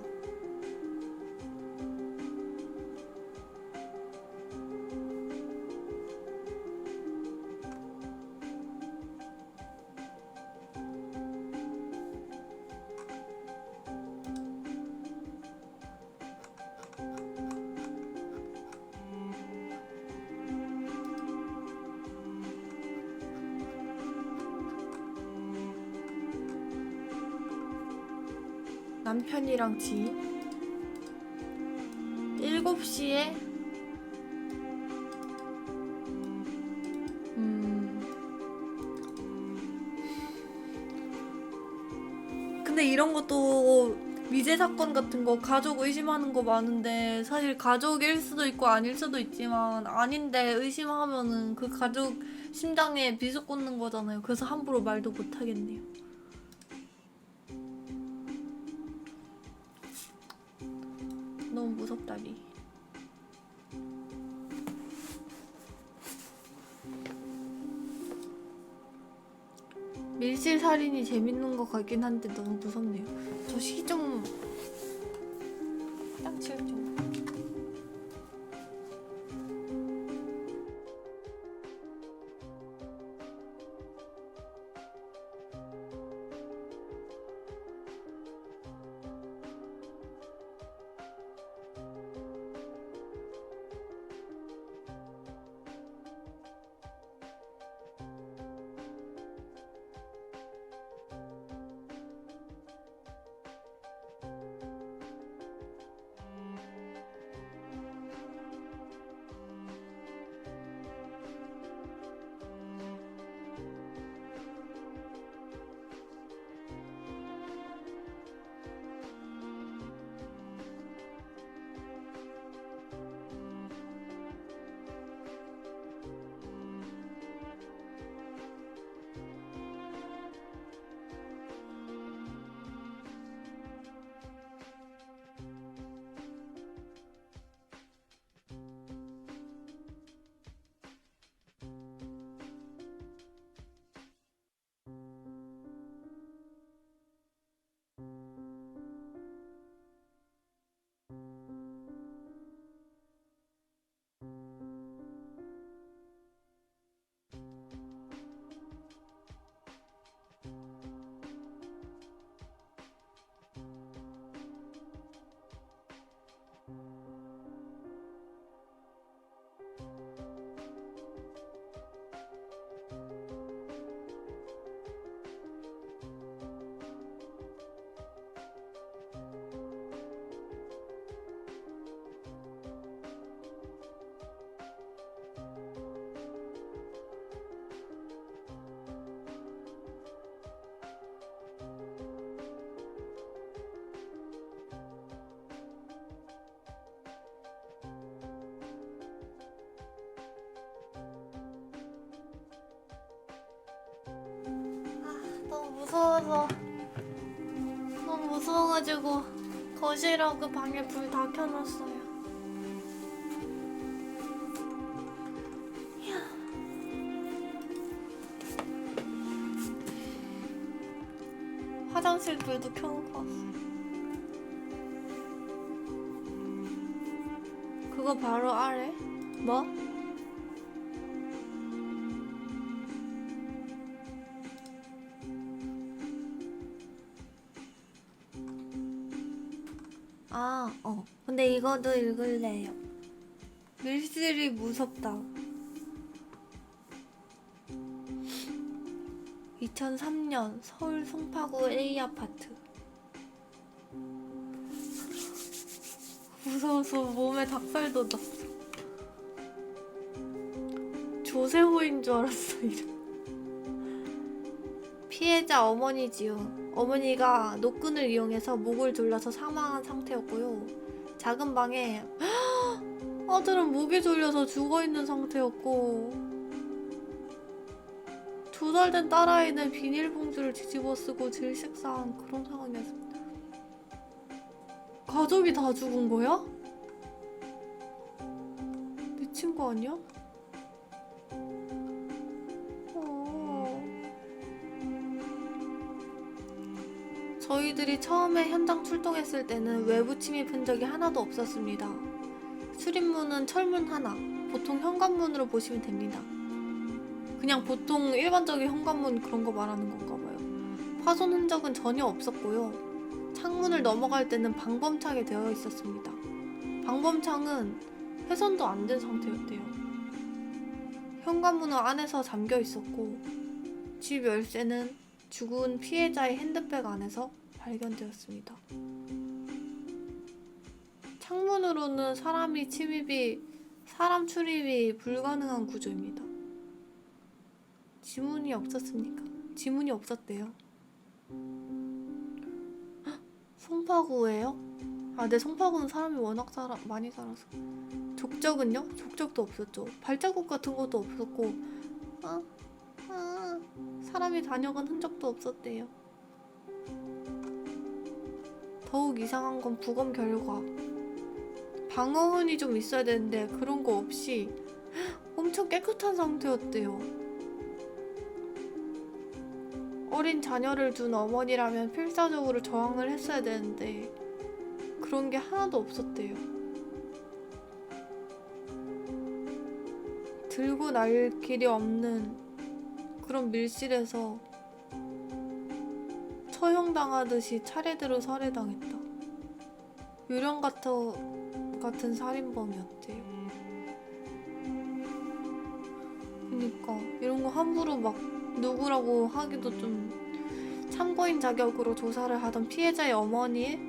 남편이랑 지인 7시에 근데 이런 것도 미제 사건 같은 거 가족 의심하는 거 많은데 사실 가족일 수도 있고 아닐 수도 있지만 아닌데 의심하면은 그 가족 심장에 비수 꽂는 거잖아요. 그래서 함부로 말도 못 하겠네요. 너무 무섭다니. 밀실 살인이 재밌는 것 같긴 한데 너무 무섭네요. 저 시 좀 화장실 좀. 너무 무서워서 너무 무서워가지고 거실하고 방에 불 다 켜놨어요. 이야. 화장실 불도 켜놓고 왔어. 그거 바로 아래? 뭐? 근데 이거도 읽을래요. 밀실이 무섭다. 2003년 서울 송파구 A아파트. 무서워서 몸에 닭살 돋았어. 조세호인 줄 알았어. 이름. 피해자 어머니지요. 어머니가 노끈을 이용해서 목을 졸라서 사망한 상태였고요. 작은 방에 아들은 목이 졸려서 죽어있는 상태였고 2살 된 딸아이는 비닐봉지를 뒤집어 쓰고 질식사한 그런 상황이었습니다. 가족이 다 죽은 거야? 미친 거 아니야? 저희들이 처음에 현장 출동했을 때는 외부 침입 흔적이 하나도 없었습니다. 출입문은 철문 하나, 보통 현관문으로 보시면 됩니다. 그냥 보통 일반적인 현관문 그런 거 말하는 건가 봐요. 파손 흔적은 전혀 없었고요. 창문을 넘어갈 때는 방범창이 되어 있었습니다. 방범창은 훼손도 안 된 상태였대요. 현관문은 안에서 잠겨 있었고 집 열쇠는 죽은 피해자의 핸드백 안에서 발견되었습니다. 창문으로는 사람 출입이 불가능한 구조입니다. 지문이 없었습니까? 지문이 없었대요. 헉, 송파구예요? 네, 송파구는 사람이 워낙 많이 살아서. 족적은요? 족적도 없었죠. 발자국 같은 것도 없었고 사람이 다녀간 흔적도 없었대요. 더욱 이상한 건 부검 결과 방어흔이 좀 있어야 되는데 그런 거 없이 엄청 깨끗한 상태였대요. 어린 자녀를 둔 어머니라면 필사적으로 저항을 했어야 되는데 그런 게 하나도 없었대요. 들고 날 길이 없는 그런 밀실에서 처형당하듯이 차례대로 살해당했다. 유령 같은 살인범이었대요. 그니까 이런 거 함부로 막 누구라고 하기도 좀. 참고인 자격으로 조사를 하던 피해자의 어머니의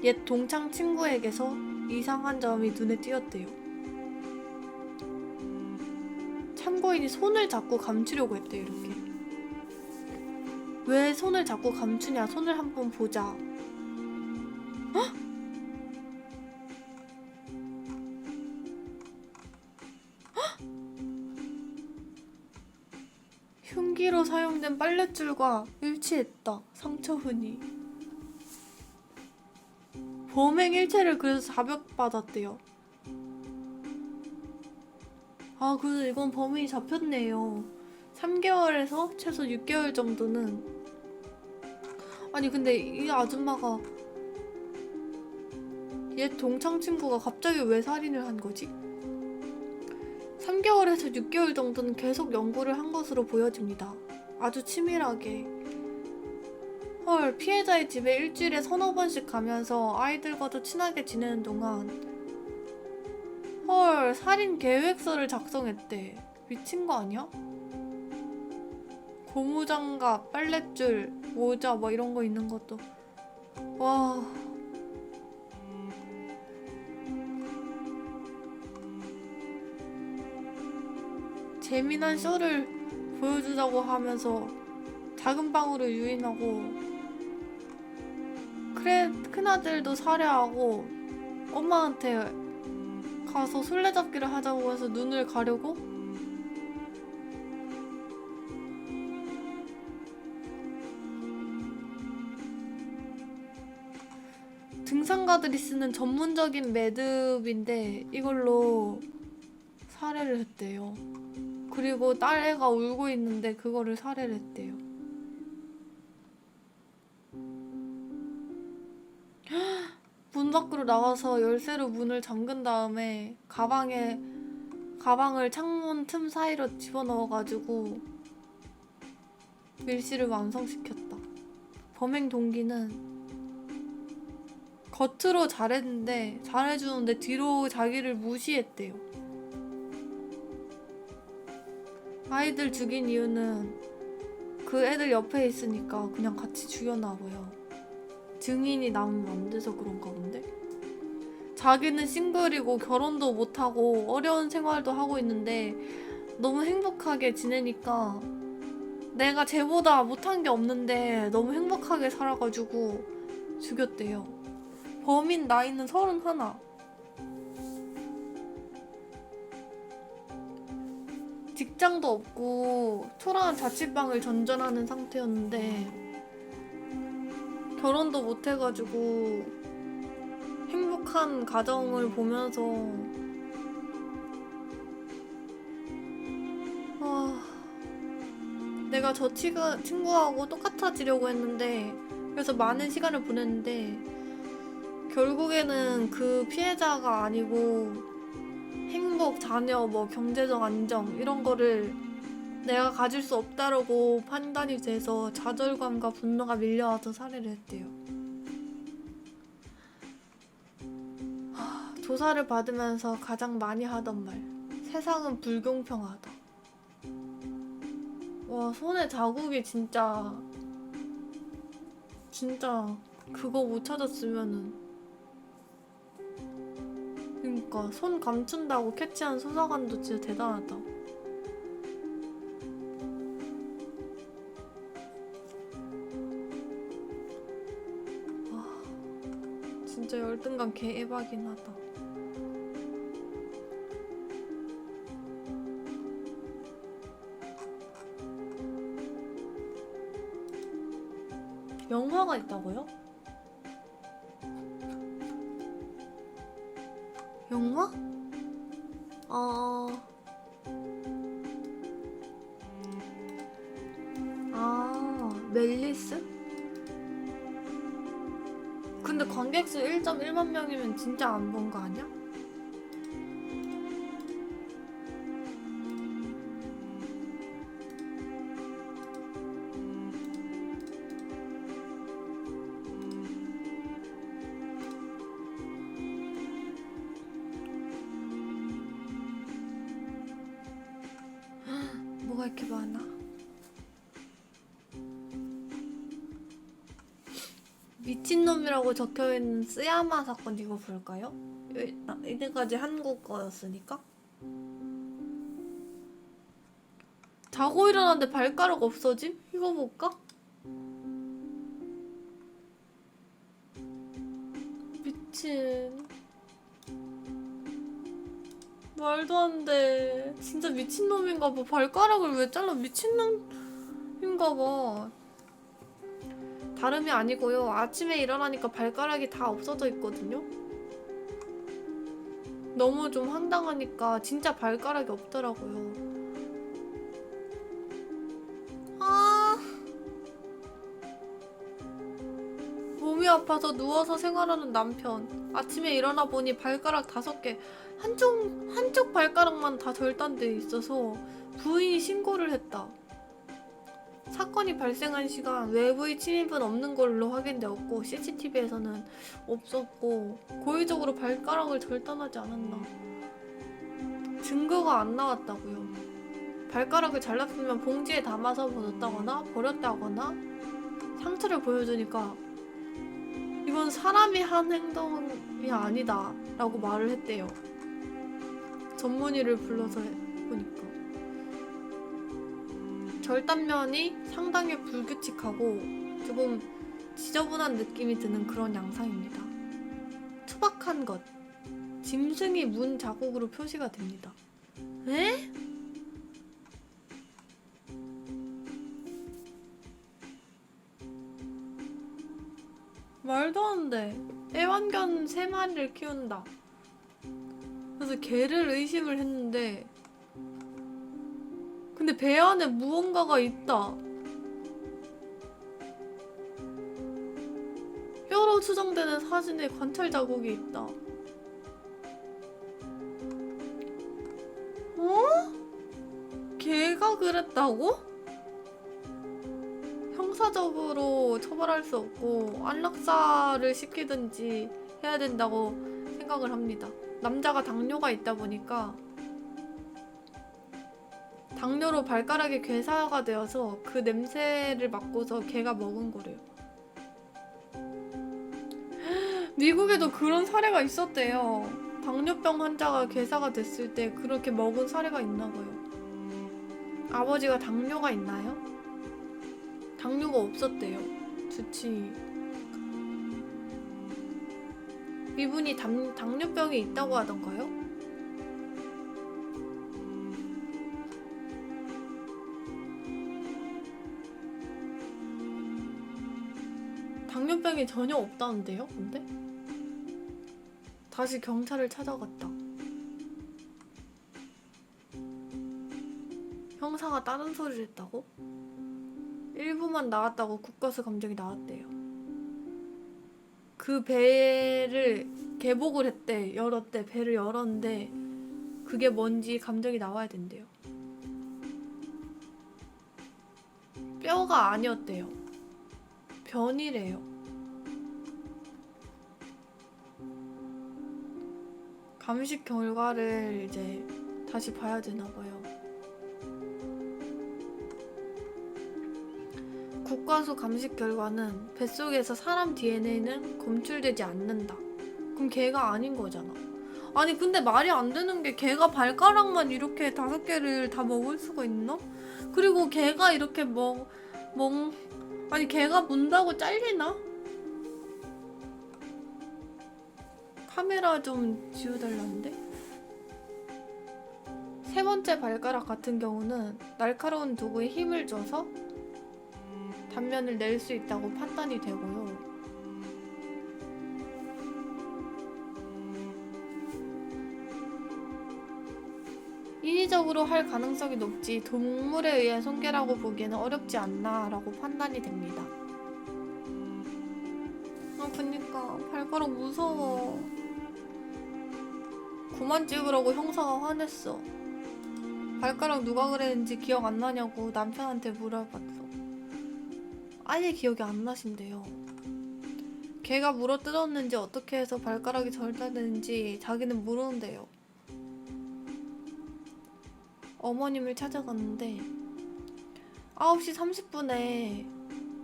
옛 동창 친구에게서 이상한 점이 눈에 띄었대요. 참고인이 손을 자꾸 감추려고 했대요. 이렇게. 왜 손을 자꾸 감추냐? 손을 한번 보자. 헉? 흉기로 사용된 빨랫줄과 일치했다. 상처흔이. 범행 일체를 그래서 자백받았대요. 아, 그래서 이건 범인이 잡혔네요. 3개월에서 최소 6개월 정도는. 아니 근데 이 아줌마가 옛 동창 친구가 갑자기 왜 살인을 한 거지? 3개월에서 6개월 정도는 계속 연구를 한 것으로 보여집니다. 아주 치밀하게. 헐, 피해자의 집에 일주일에 서너 번씩 가면서 아이들과도 친하게 지내는 동안 헐, 살인 계획서를 작성했대. 미친 거 아니야? 고무장갑, 빨랫줄, 모자 뭐 이런 거 있는 것도. 와... 재미난 쇼를 보여주자고 하면서 작은 방으로 유인하고 큰아들도 살해하고 엄마한테 가서 술래잡기를 하자고 해서 눈을 가려고 등산가들이 쓰는 전문적인 매듭인데 이걸로 살해를 했대요. 그리고 딸애가 울고 있는데 그거를 살해를 했대요. 문 밖으로 나가서 열쇠로 문을 잠근 다음에 가방을 창문 틈 사이로 집어넣어가지고 밀실을 완성시켰다. 범행 동기는 겉으로 잘해주는데 뒤로 자기를 무시했대요. 아이들 죽인 이유는 그 애들 옆에 있으니까 그냥 같이 죽였나봐요. 증인이 남으면 안 돼서 그런가 본데? 자기는 싱글이고 결혼도 못하고 어려운 생활도 하고 있는데 너무 행복하게 지내니까 내가 쟤보다 못한 게 없는데 너무 행복하게 살아가지고 죽였대요. 범인 나이는 31. 직장도 없고 초라한 자취방을 전전하는 상태였는데 결혼도 못해가지고 행복한 가정을 보면서 내가 저 친구하고 똑같아지려고 했는데 그래서 많은 시간을 보냈는데 결국에는 그 피해자가 아니고 행복, 자녀, 뭐 경제적 안정 이런 거를 내가 가질 수 없다라고 판단이 돼서 좌절감과 분노가 밀려와서 살해를 했대요. 조사를 받으면서 가장 많이 하던 말. 세상은 불공평하다. 와, 손에 자국이 진짜 그거 못 찾았으면은 그러니까 손 감춘다고 캐치한 수사관도 진짜 대단하다. 와, 진짜 열등감 개에바긴 하다. 영화가 있다고요? 영화? 멜리스? 근데 관객 수 1.1만 명이면 진짜 안 본 거 아니야? 뭐가 이렇게 많아? 미친놈이라고 적혀있는 쓰야마 사건 이거 볼까요? 이때까지 한국어였으니까. 자고 일어났는데 발가락 없어짐? 이거 볼까? 미친. 말도 안 돼. 진짜 미친놈인가 봐. 발가락을 왜 잘라? 미친놈인가 봐. 다름이 아니고요. 아침에 일어나니까 발가락이 다 없어져 있거든요. 너무 좀 황당하니까 진짜 발가락이 없더라고요. 몸이 아파서 누워서 생활하는 남편. 아침에 일어나 보니 발가락 5개, 한쪽 발가락만 다 절단돼 있어서 부인이 신고를 했다. 사건이 발생한 시간 외부의 침입은 없는 걸로 확인되었고 CCTV에서는 없었고 고의적으로 발가락을 절단하지 않았나. 증거가 안 나왔다고요. 발가락을 잘랐으면 봉지에 담아서 묻었다거나 버렸다거나 상처를 보여주니까 이건 사람이 한 행동이 아니다 라고 말을 했대요. 전문의를 불러서 보니까 절단면이 상당히 불규칙하고 조금 지저분한 느낌이 드는 그런 양상입니다. 투박한 것, 짐승이 문 자국으로 표시가 됩니다. 에? 말도 안 돼. 애완견 3마리를 키운다. 그래서 개를 의심을 했는데 근데 배 안에 무언가가 있다. 뼈로 추정되는 사진에 관찰 자국이 있다. 걔가 그랬다고? 형사적으로 처벌할 수 없고 안락사를 시키든지 해야 된다고 생각을 합니다. 남자가 당뇨가 있다 보니까 당뇨로 발가락이 괴사가 되어서 그 냄새를 맡고서 걔가 먹은 거래요. 미국에도 그런 사례가 있었대요. 당뇨병 환자가 괴사가 됐을 때 그렇게 먹은 사례가 있나 봐요. 아버지가 당뇨가 있나요? 당뇨가 없었대요. 주치. 이분이 당뇨병이 있다고 하던가요? 당뇨병이 전혀 없다는데요? 근데? 다시 경찰을 찾아갔다. 형사가 다른 소리를 했다고? 일부만 나왔다고 국가수 감정이 나왔대요. 그 배를 개복을 했대. 열었대. 배를 열었는데 그게 뭔지 감정이 나와야 된대요. 뼈가 아니었대요. 변이래요. 감식 결과를 이제 다시 봐야 되나 봐요. 국과수 감식 결과는 뱃속에서 사람 DNA는 검출되지 않는다. 그럼 걔가 아닌 거잖아. 아니 근데 말이 안 되는 게 걔가 발가락만 이렇게 5개를 다 먹을 수가 있나? 그리고 걔가 이렇게 아니 걔가 문다고 잘리나? 카메라 좀 지워달라는데? 3번째 발가락 같은 경우는 날카로운 도구에 힘을 줘서 단면을 낼 수 있다고 판단이 되고요. 인위적으로 할 가능성이 높지 동물에 의한 손괴라고 보기에는 어렵지 않나 라고 판단이 됩니다. 아 그니까 발가락 무서워. 그만 찍으라고 형사가 화냈어. 발가락 누가 그랬는지 기억 안 나냐고 남편한테 물어봤어. 아예 기억이 안 나신대요. 걔가 물어 뜯었는지 어떻게 해서 발가락이 절단되는지 자기는 모르는데요. 어머님을 찾아갔는데 9시 30분에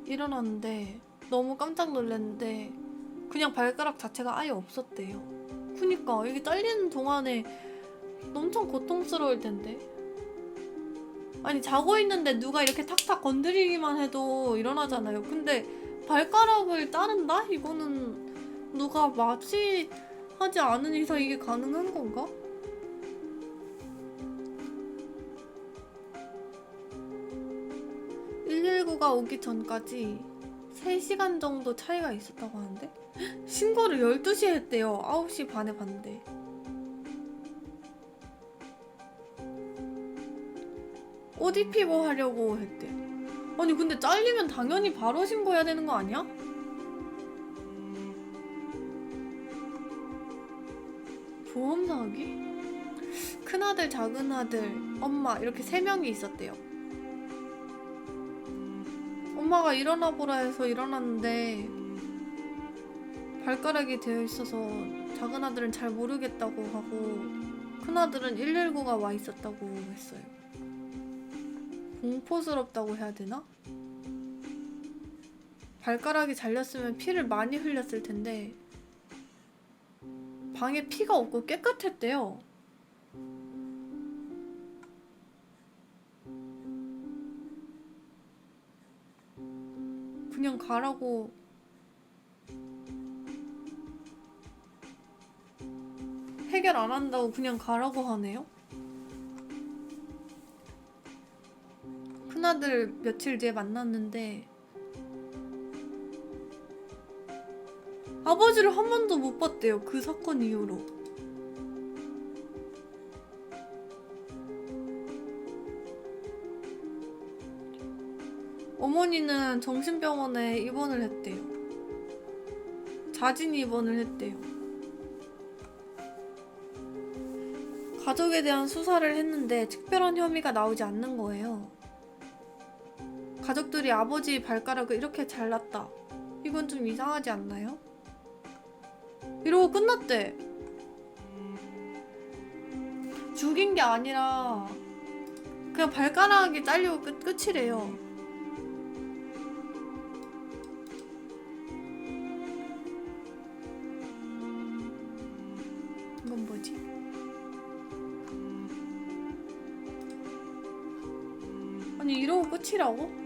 일어났는데 너무 깜짝 놀랐는데 그냥 발가락 자체가 아예 없었대요. 그니까 이게 잘리는 동안에 엄청 고통스러울 텐데. 아니 자고 있는데 누가 이렇게 탁탁 건드리기만 해도 일어나잖아요. 근데 발가락을 자른다? 이거는 누가 마취하지 않은 이상 이게 가능한 건가? (119가) 오기 전까지 3시간 정도 차이가 있었다고 하는데 신고를 12시에 했대요. 9시 반에 봤는데. 옷 입히고 하려고 했대. 아니 근데 잘리면 당연히 바로 신고해야 되는 거 아니야? 보험 사기? 큰아들, 작은아들, 엄마 이렇게 3명이 있었대요. 엄마가 일어나 보라 해서 일어났는데 발가락이 되어 있어서 작은아들은 잘 모르겠다고 하고 큰아들은 119가 와 있었다고 했어요. 공포스럽다고 해야 되나? 발가락이 잘렸으면 피를 많이 흘렸을 텐데 방에 피가 없고 깨끗했대요. 그냥 가라고. 해결 안 한다고 그냥 가라고 하네요. 큰아들 며칠 뒤에 만났는데 아버지를 한 번도 못 봤대요. 그 사건 이후로. 어머니는 정신병원에 입원을 했대요. 자진 입원을 했대요. 가족에 대한 수사를 했는데 특별한 혐의가 나오지 않는 거예요. 가족들이 아버지 발가락을 이렇게 잘랐다. 이건 좀 이상하지 않나요? 이러고 끝났대. 죽인 게 아니라 그냥 발가락이 잘리고 끝이래요. 이건 뭐지? 아니 이러고 끝이라고?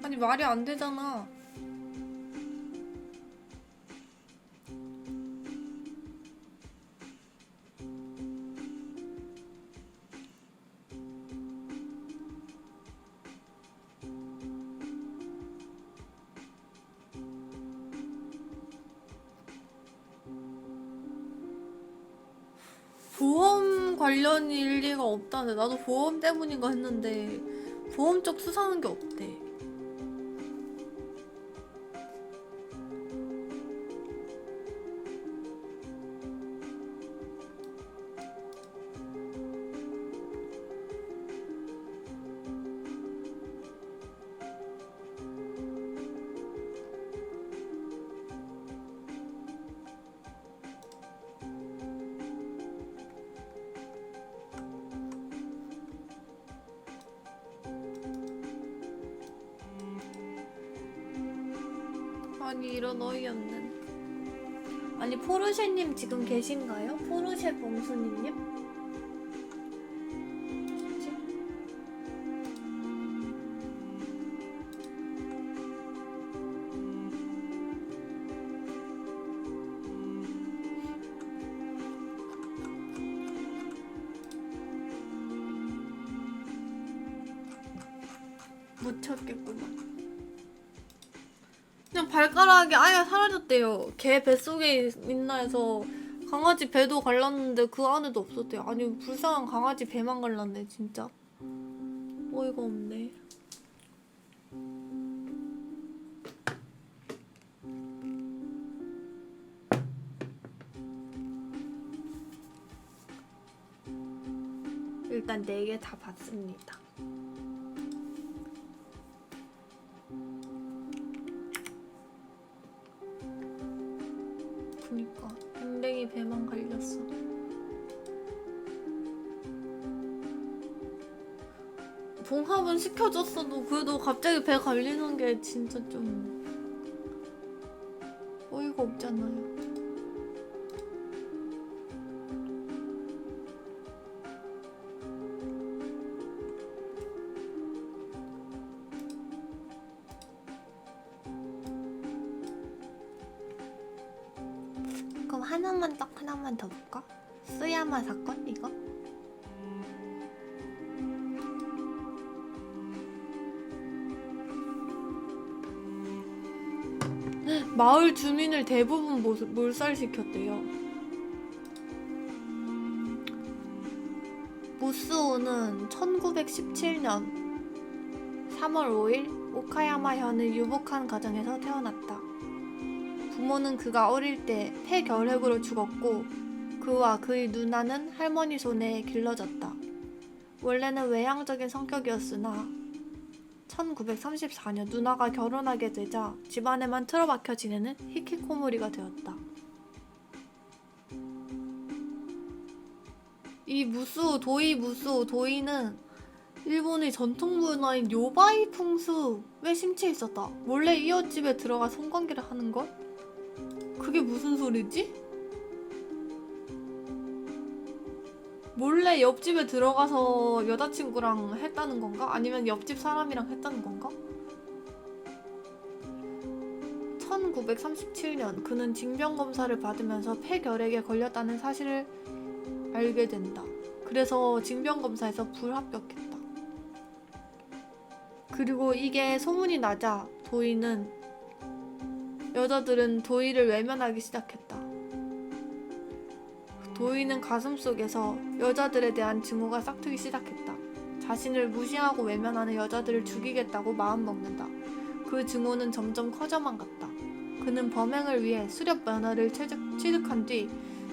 아니 말이 안 되잖아. 보험 관련일 리가 없다는데 나도 보험 때문인가 했는데 보험 쪽 수사하는 게 없대. 아니 이런 어이없는. 아니 포르쉐님 지금 계신가요? 포르쉐 봉순이님? 뭐지? 못 찾겠구만. 그냥 발가락이 아예 사라졌대요. 개 뱃속에 있나 해서 강아지 배도 갈랐는데 그 안에도 없었대요. 아니 불쌍한 강아지 배만 갈랐네 진짜. 어이가 없네. 일단 4개 다 봤습니다. 그니까 댕댕이 배만 갈렸어. 봉합은 시켜줬어도 그래도 갑자기 배 갈리는 게 진짜 좀 어이가 없잖아요. 그럼 하나만 더 볼까? 쓰야마 사건 이거? 마을 주민을 대부분 몰살시켰대요. 무스오는 1917년 3월 5일 오카야마현의 유복한 가정에서 태어났다. 부모는 그가 어릴 때 폐결핵으로 죽었고 그와 그의 누나는 할머니 손에 길러졌다. 원래는 외향적인 성격이었으나 1934년 누나가 결혼하게 되자 집안에만 틀어박혀 지내는 히키코모리가 되었다. 이 도이는 일본의 전통 문화인 요바이 풍습에 심취해 있었다. 몰래 이웃집에 들어가 성관계를 하는 걸? 그게 무슨 소리지? 몰래 옆집에 들어가서 여자친구랑 했다는 건가? 아니면 옆집 사람이랑 했다는 건가? 1937년 그는 징병검사를 받으면서 폐결핵에 걸렸다는 사실을 알게 된다. 그래서 징병검사에서 불합격했다. 그리고 이게 소문이 나자 여자들은 도이를 외면하기 시작했다. 도이는 가슴속에서 여자들에 대한 증오가 싹트기 시작했다. 자신을 무시하고 외면하는 여자들을 죽이겠다고 마음먹는다. 그 증오는 점점 커져만 갔다. 그는 범행을 위해 수렵 면허를 취득한 뒤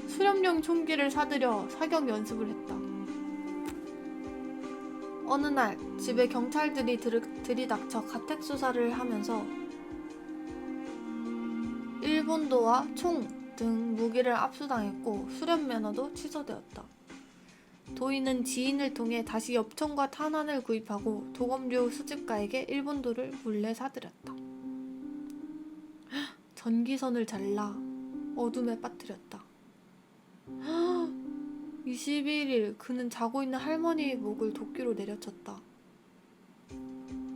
수렵용 총기를 사들여 사격 연습을 했다. 어느 날 집에 경찰들이 들이닥쳐 가택 수사를 하면서 일본도와 총 등 무기를 압수당했고 수렵 면허도 취소되었다. 도이는 지인을 통해 다시 엽총과 탄환을 구입하고 도검류 수집가에게 일본도를 몰래 사들였다. 전기선을 잘라 어둠에 빠뜨렸다. 21일 그는 자고 있는 할머니의 목을 도끼로 내려쳤다.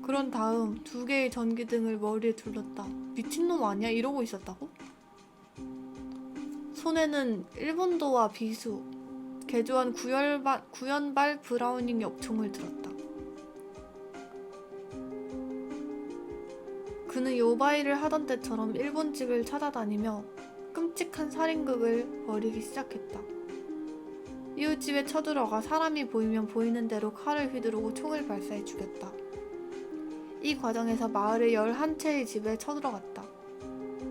그런 다음 2개의 전기등을 머리에 둘렀다. 미친놈 아니야? 이러고 있었다고? 손에는 일본도와 비수, 개조한 구연발 브라우닝 엽총을 들었다. 그는 요바이를 하던 때처럼 일본집을 찾아다니며 끔찍한 살인극을 벌이기 시작했다. 이웃집에 쳐들어가 사람이 보이면 보이는 대로 칼을 휘두르고 총을 발사해 죽였다. 이 과정에서 마을의 11채의 집에 쳐들어갔다.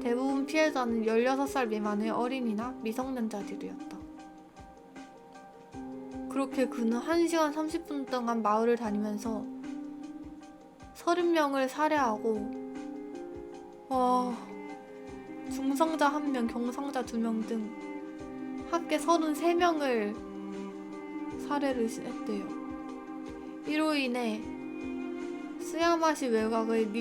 대부분 피해자는 16살 미만의 어린이나 미성년자들이었다. 그렇게 그는 1시간 30분 동안 마을을 다니면서 30명을 살해하고 중성자 1명, 경성자 2명 등 합계 33명을 살해를 했대요. 이로 인해 스야마시 외곽의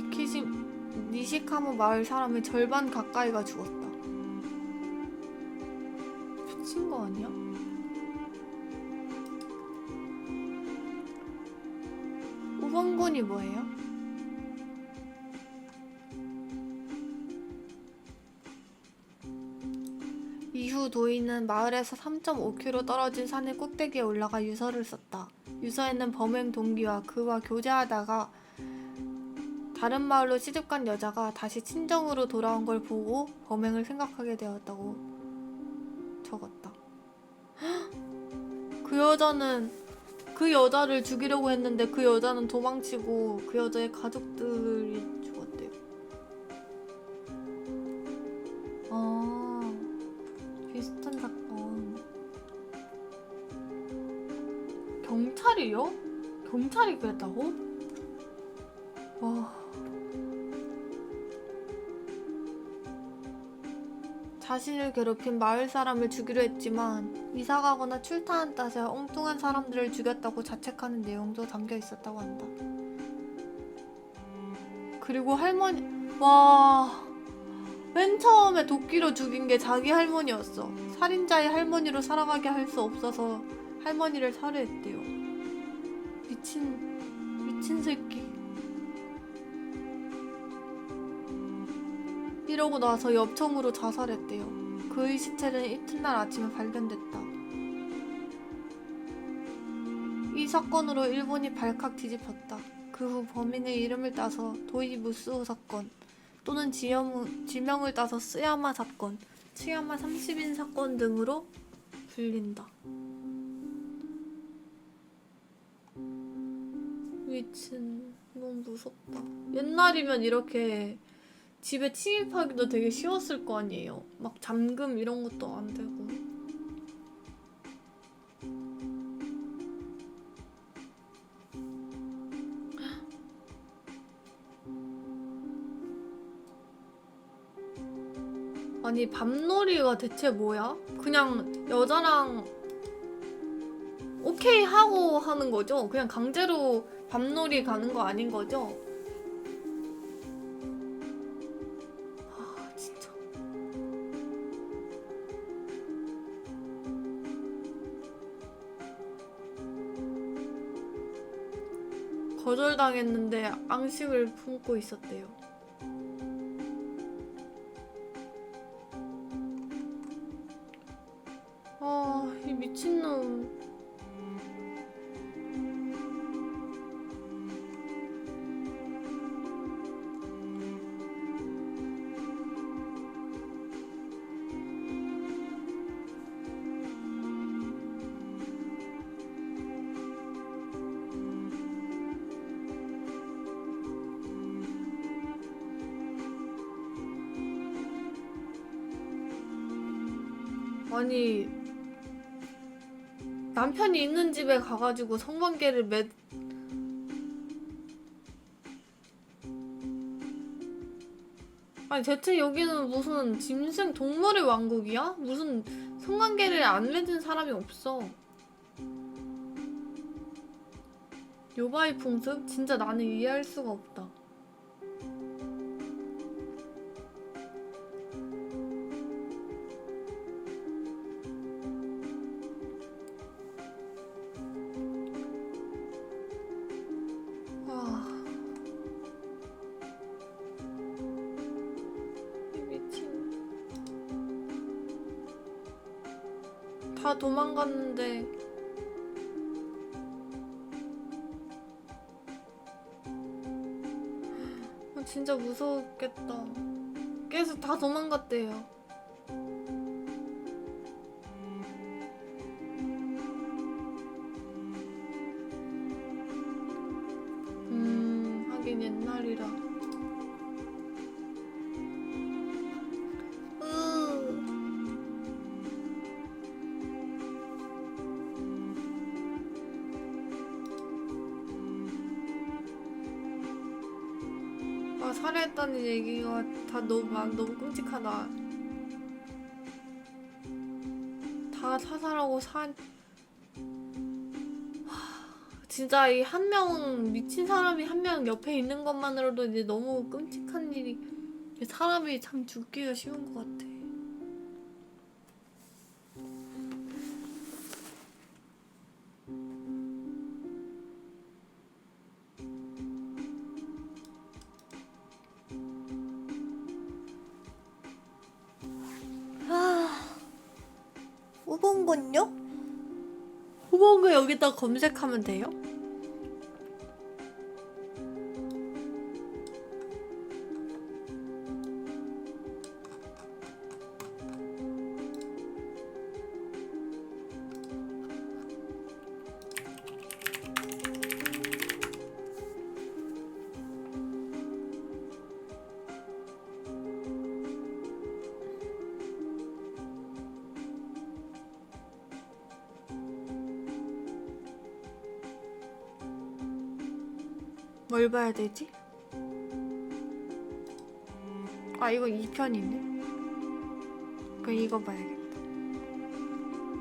니시카모 마을 사람의 절반 가까이가 죽었다. 미친 거 아니야? 우방군이 뭐예요? 이후 도이는 마을에서 3.5km 떨어진 산의 꼭대기에 올라가 유서를 썼다. 유서에는 범행 동기와 그와 교제하다가 다른 마을로 시집간 여자가 다시 친정으로 돌아온 걸 보고 범행을 생각하게 되었다고 적었다. 그 여자는 그 여자를 죽이려고 했는데 그 여자는 도망치고 그 여자의 가족들이 죽었대요. 아, 비슷한 사건. 경찰이요? 경찰이 그랬다고? 와. 자신을 괴롭힌 마을 사람을 죽이려 했지만 이사 가거나 출타한 탓에 엉뚱한 사람들을 죽였다고 자책하는 내용도 담겨 있었다고 한다. 그리고 할머니, 와, 맨 처음에 도끼로 죽인 게 자기 할머니였어. 살인자의 할머니로 살아가게 할 수 없어서 할머니를 살해했대요. 미친 새끼. 이러고 나서 엽청으로 자살했대요. 그의 시체는 이튿날 아침에 발견됐다. 이 사건으로 일본이 발칵 뒤집혔다. 그 후 범인의 이름을 따서 도이 무스오 사건 또는 지명을 따서 쓰야마 사건, 쓰야마 30인 사건 등으로 불린다. 미친, 너무 무섭다. 옛날이면 이렇게 집에 침입하기도 되게 쉬웠을 거 아니에요. 막 잠금 이런 것도 안 되고. 아니, 밤놀이가 대체 뭐야? 그냥 여자랑 오케이 하고 하는 거죠? 그냥 강제로 밤놀이 가는 거 아닌 거죠? 아, 진짜. 거절당했는데 앙심을 품고 있었대요. 아, 이 미친놈. 아니, 남편이 있는 집에 가가지고 성관계를 아니, 대체 여기는 무슨 짐승 동물의 왕국이야? 무슨 성관계를 안 맺은 사람이 없어. 요바이 풍습? 진짜 나는 이해할 수가 없다. 다 도망갔는데 진짜 무서웠겠다. 계속 다 도망갔대요. 하긴 옛날이라. 살해했다는 얘기가 다 너무 끔찍하다. 다 사살하고 진짜 이 한 명 미친 사람이 한 명 옆에 있는 것만으로도 이제 너무 끔찍한 일이. 사람이 참 죽기가 쉬운 것 같아. 후본군요? 후본군 여기다 검색하면 돼요? 뭘 봐야 되지? 아, 이거 2편이네. 그럼 이거 봐야겠다.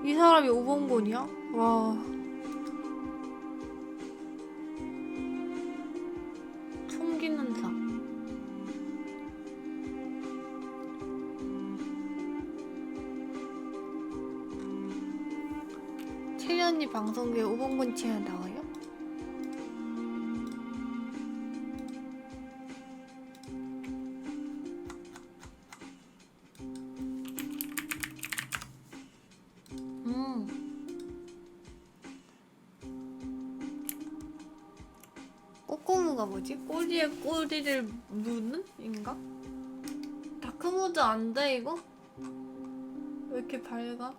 이 사람이 오봉곤이야? 와. 숨기는 사. 채연이 방송국에 오봉곤 채연 나와요? 꼬꼬무가 뭐지? 꼬리에 꼬리를 무는? 인가? 다크모드 안 돼 이거? 왜 이렇게 밝아?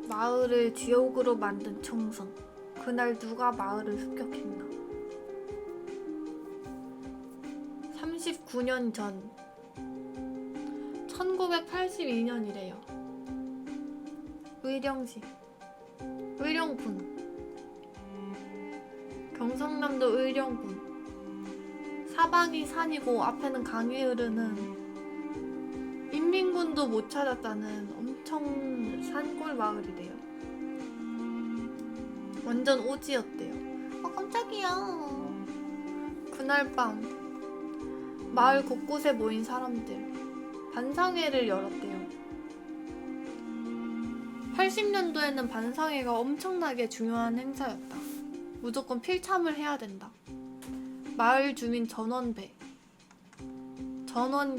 마을을 지옥으로 만든 총성. 그날 누가 마을을 습격했나? 39년 전 1982년이래요. 의령시 의령군 경상남도 의령군. 사방이 산이고 앞에는 강이 흐르는 인민군도 못 찾았다는 엄청 산골 마을이래요. 완전 오지였대요. 아 깜짝이야. 그날 밤 마을 곳곳에 모인 사람들 반상회를 열었대요. 80년도에는 반상회가 엄청나게 중요한 행사였다. 무조건 필참을 해야 된다. 마을 주민 전원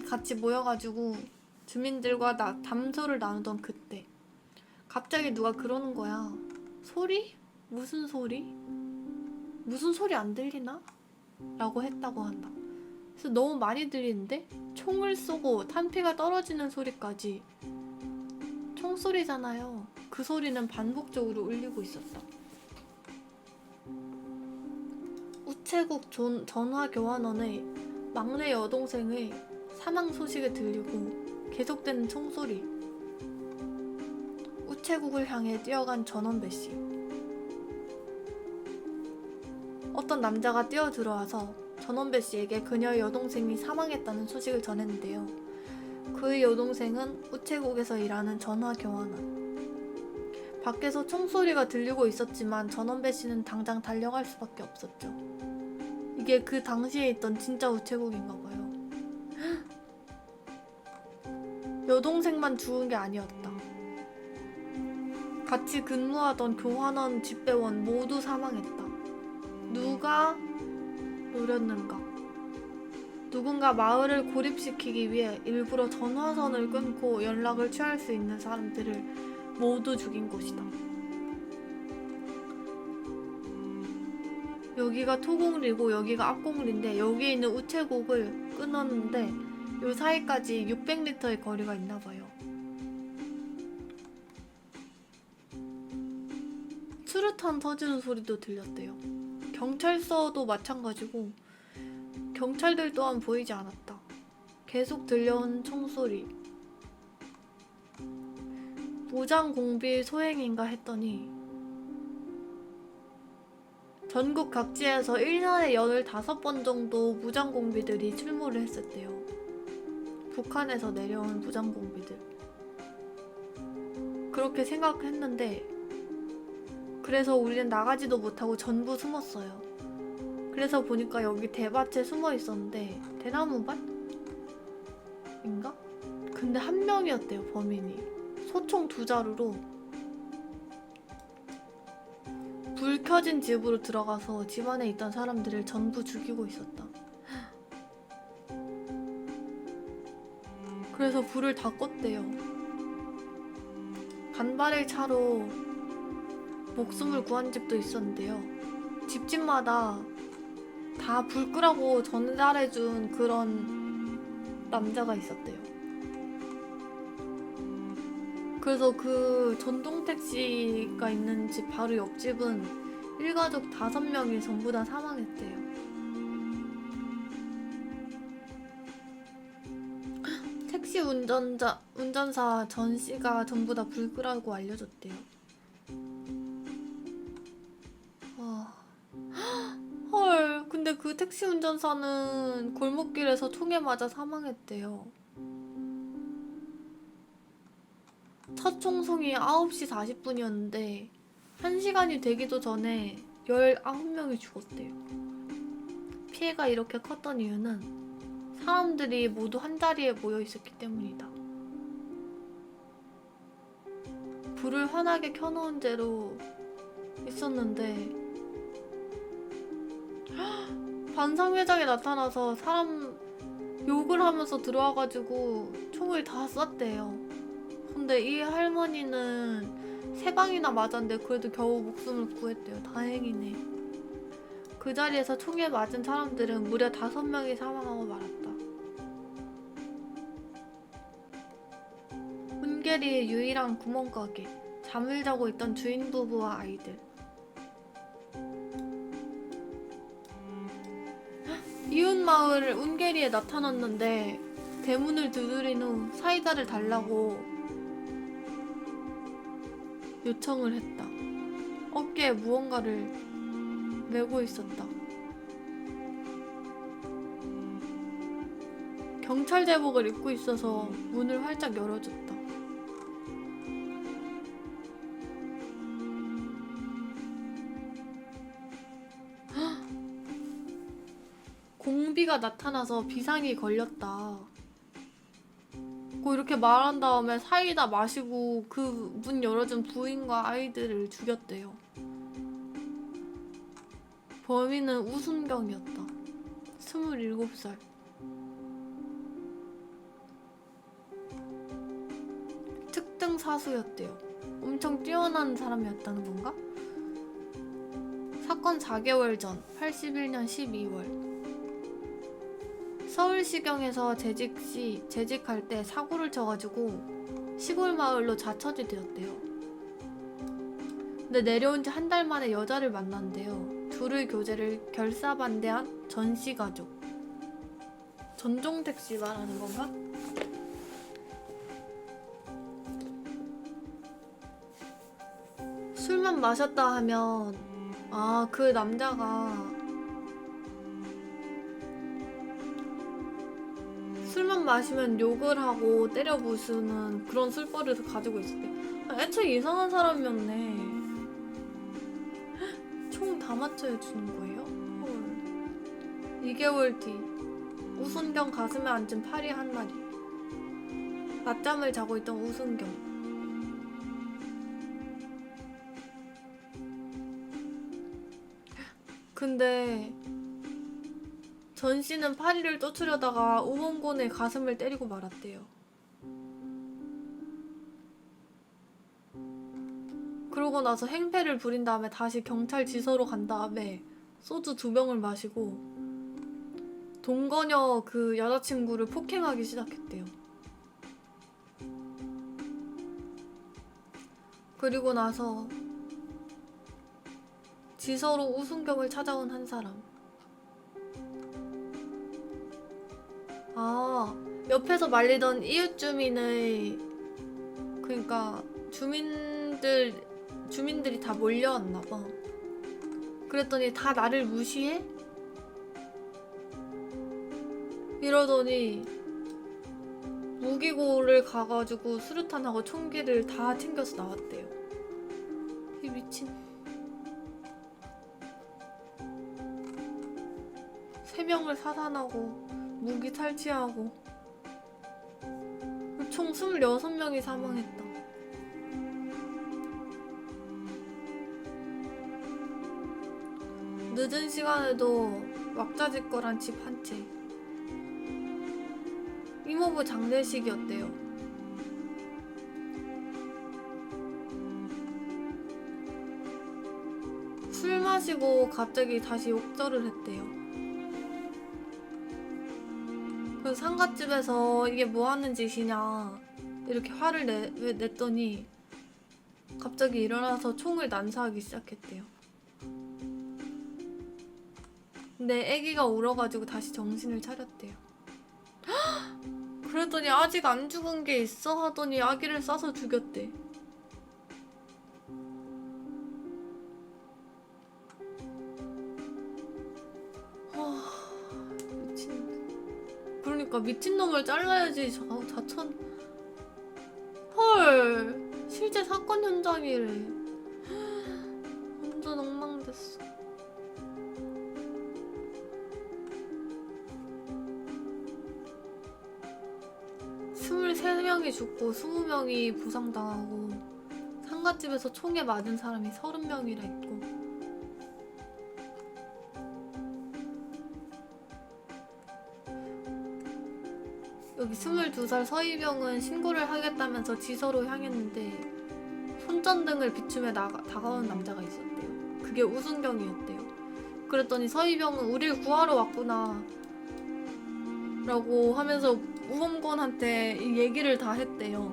같이 모여가지고 주민들과 담소를 나누던 그때 갑자기 누가 그러는 거야. 소리? 무슨 소리? 무슨 소리 안 들리나? 라고 했다고 한다. 그래서 너무 많이 들리는데? 총을 쏘고 탄피가 떨어지는 소리까지. 총소리잖아요. 그 소리는 반복적으로 울리고 있었다. 우체국 전화교환원의 막내 여동생의 사망 소식이 들리고 계속되는 총소리. 우체국을 향해 뛰어간 전원배 씨. 어떤 남자가 뛰어들어와서 전원배 씨에게 그녀의 여동생이 사망했다는 소식을 전했는데요. 그의 여동생은 우체국에서 일하는 전화교환원. 밖에서 총소리가 들리고 있었지만 전원배 씨는 당장 달려갈 수밖에 없었죠. 이게 그 당시에 있던 진짜 우체국인가 봐요. 여동생만 죽은 게 아니었다. 같이 근무하던 교환원, 집배원 모두 사망했다. 누가 노렸는가? 누군가 마을을 고립시키기 위해 일부러 전화선을 끊고 연락을 취할 수 있는 사람들을 모두 죽인 것이다. 여기가 토공리고 여기가 앞공리인데 여기에 있는 우체국을 끊었는데 요 사이까지 600m의 거리가 있나봐요. 수류탄 터지는 소리도 들렸대요. 경찰서도 마찬가지고 경찰들 또한 보이지 않았다. 계속 들려온 총소리. 무장공비 소행인가 했더니 전국 각지에서 1년에 15번 정도 무장공비들이 출몰을 했었대요. 북한에서 내려온 무장공비들. 그렇게 생각했는데 그래서 우리는 나가지도 못하고 전부 숨었어요. 그래서 보니까 여기 대밭에 숨어 있었는데 대나무밭? 인가? 근데 한 명이었대요, 범인이. 소총 2자루로 불 켜진 집으로 들어가서 집 안에 있던 사람들을 전부 죽이고 있었다. 그래서 불을 다 껐대요. 간발의 차로 목숨을 구한 집도 있었는데요. 집집마다 다 불 끄라고 전달해준 그런 남자가 있었대요. 그래서 그 전동택시가 있는 집 바로 옆집은 일가족 5명이 전부 다 사망했대요. 택시 운전사 전 씨가 전부 다 불구라고 알려졌대요. 헐, 근데 그 택시 운전사는 골목길에서 총에 맞아 사망했대요. 첫 총송이 9시 40분이었는데 1시간이 되기도 전에 19명이 죽었대요. 피해가 이렇게 컸던 이유는 사람들이 모두 한자리에 모여 있었기 때문이다. 불을 환하게 켜놓은 채로 있었는데 반상회장이 나타나서 사람 욕을 하면서 들어와가지고 총을 다 쐈대요. 근데 이 할머니는 3방이나 맞았는데 그래도 겨우 목숨을 구했대요. 다행이네. 그 자리에서 총에 맞은 사람들은 무려 5명이 사망하고 말았다. 훈계리의 유일한 구멍가게, 잠을 자고 있던 주인 부부와 아이들. 이웃마을 운계리에 나타났는데 대문을 두드린 후 사이다를 달라고 요청을 했다. 어깨에 무언가를 메고 있었다. 경찰 제복을 입고 있어서 문을 활짝 열어줬다. 공비가 나타나서 비상이 걸렸다. 이렇게 말한 다음에 사이다 마시고 그 문 열어준 부인과 아이들을 죽였대요. 범인은 우순경이었다. 27살. 특등 사수였대요. 엄청 뛰어난 사람이었다는 건가? 사건 4개월 전 81년 12월 서울시경에서 재직할 때 사고를 쳐가지고 시골 마을로 자처지 되었대요. 근데 내려온 지 한 달 만에 여자를 만난대요. 둘의 교제를 결사반대한 전씨 가족. 전종택 씨 말하는 건가? 술만 마셨다 하면 그 남자가 술만 마시면 욕을 하고 때려 부수는 그런 술버릇을 가지고 있었대. 애초에 이상한 사람이었네. 총 다 맞춰야 주는 거예요? 헐. 2개월 뒤 우순경 가슴에 앉은 파리 한 마리. 낮잠을 자고 있던 우순경. 근데 전 씨는 파리를 쫓으려다가 우원곤의 가슴을 때리고 말았대요. 그러고 나서 행패를 부린 다음에 다시 경찰 지서로 간 다음에 소주 2병을 마시고 동거녀 그 여자친구를 폭행하기 시작했대요. 그리고 나서 지서로 우순경을 찾아온 한 사람. 옆에서 말리던 이웃 주민의 그러니까 주민들이 다 몰려왔나봐. 그랬더니 다 나를 무시해? 이러더니 무기고를 가가지고 수류탄하고 총기를 다 챙겨서 나왔대요. 이 미친. 3명을 사살하고 무기 탈취하고 총 26명이 사망했다. 늦은 시간에도 왁자지껄한 집 한 채. 이모부 장례식이었대요. 술 마시고 갑자기 다시 욕설을 했대요. 그래서 상갓집에서 이게 뭐 하는 짓이냐 이렇게 화를 냈더니 갑자기 일어나서 총을 난사하기 시작했대요. 근데 아기가 울어가지고 다시 정신을 차렸대요. 그랬더니 아직 안 죽은 게 있어 하더니 아기를 싸서 죽였대. 미친. 그러니까 미친놈을 잘라야지. 자천. 헐, 실제 사건 현장이래. 완전 엉망됐어. 스물세 명이 죽고 20명이 부상당하고 상갓집에서 총에 맞은 사람이 30명이라 있고. 여기 22살 서희병은 신고를 하겠다면서 지서로 향했는데 손전등을 비추며 다가오는 남자가 있었대요. 그게 우순경이었대요. 그랬더니 서희병은 우릴 구하러 왔구나 라고 하면서 우범권한테 이 얘기를 다 했대요.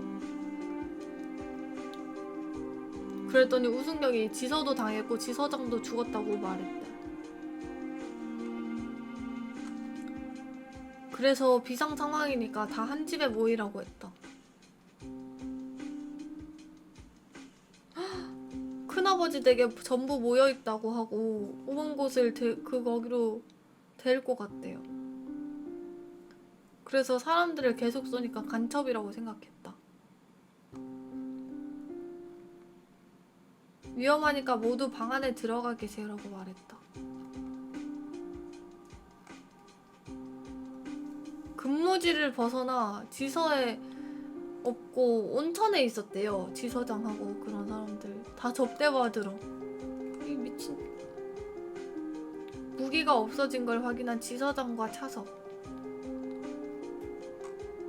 그랬더니 우순경이 지서도 당했고 지서장도 죽었다고 말했대. 그래서 비상 상황이니까 다 한 집에 모이라고 했다. 큰아버지 댁에 전부 모여있다고 하고 오은 곳을 거기로 데리고 갔대요. 그래서 사람들을 계속 쏘니까 간첩이라고 생각했다. 위험하니까 모두 방 안에 들어가 계세요라고 말했다. 근무지를 벗어나 지서에 없고 온천에 있었대요. 지서장하고 그런 사람들 다 접대받으러. 이 미친. 무기가 없어진 걸 확인한 지서장과 차석.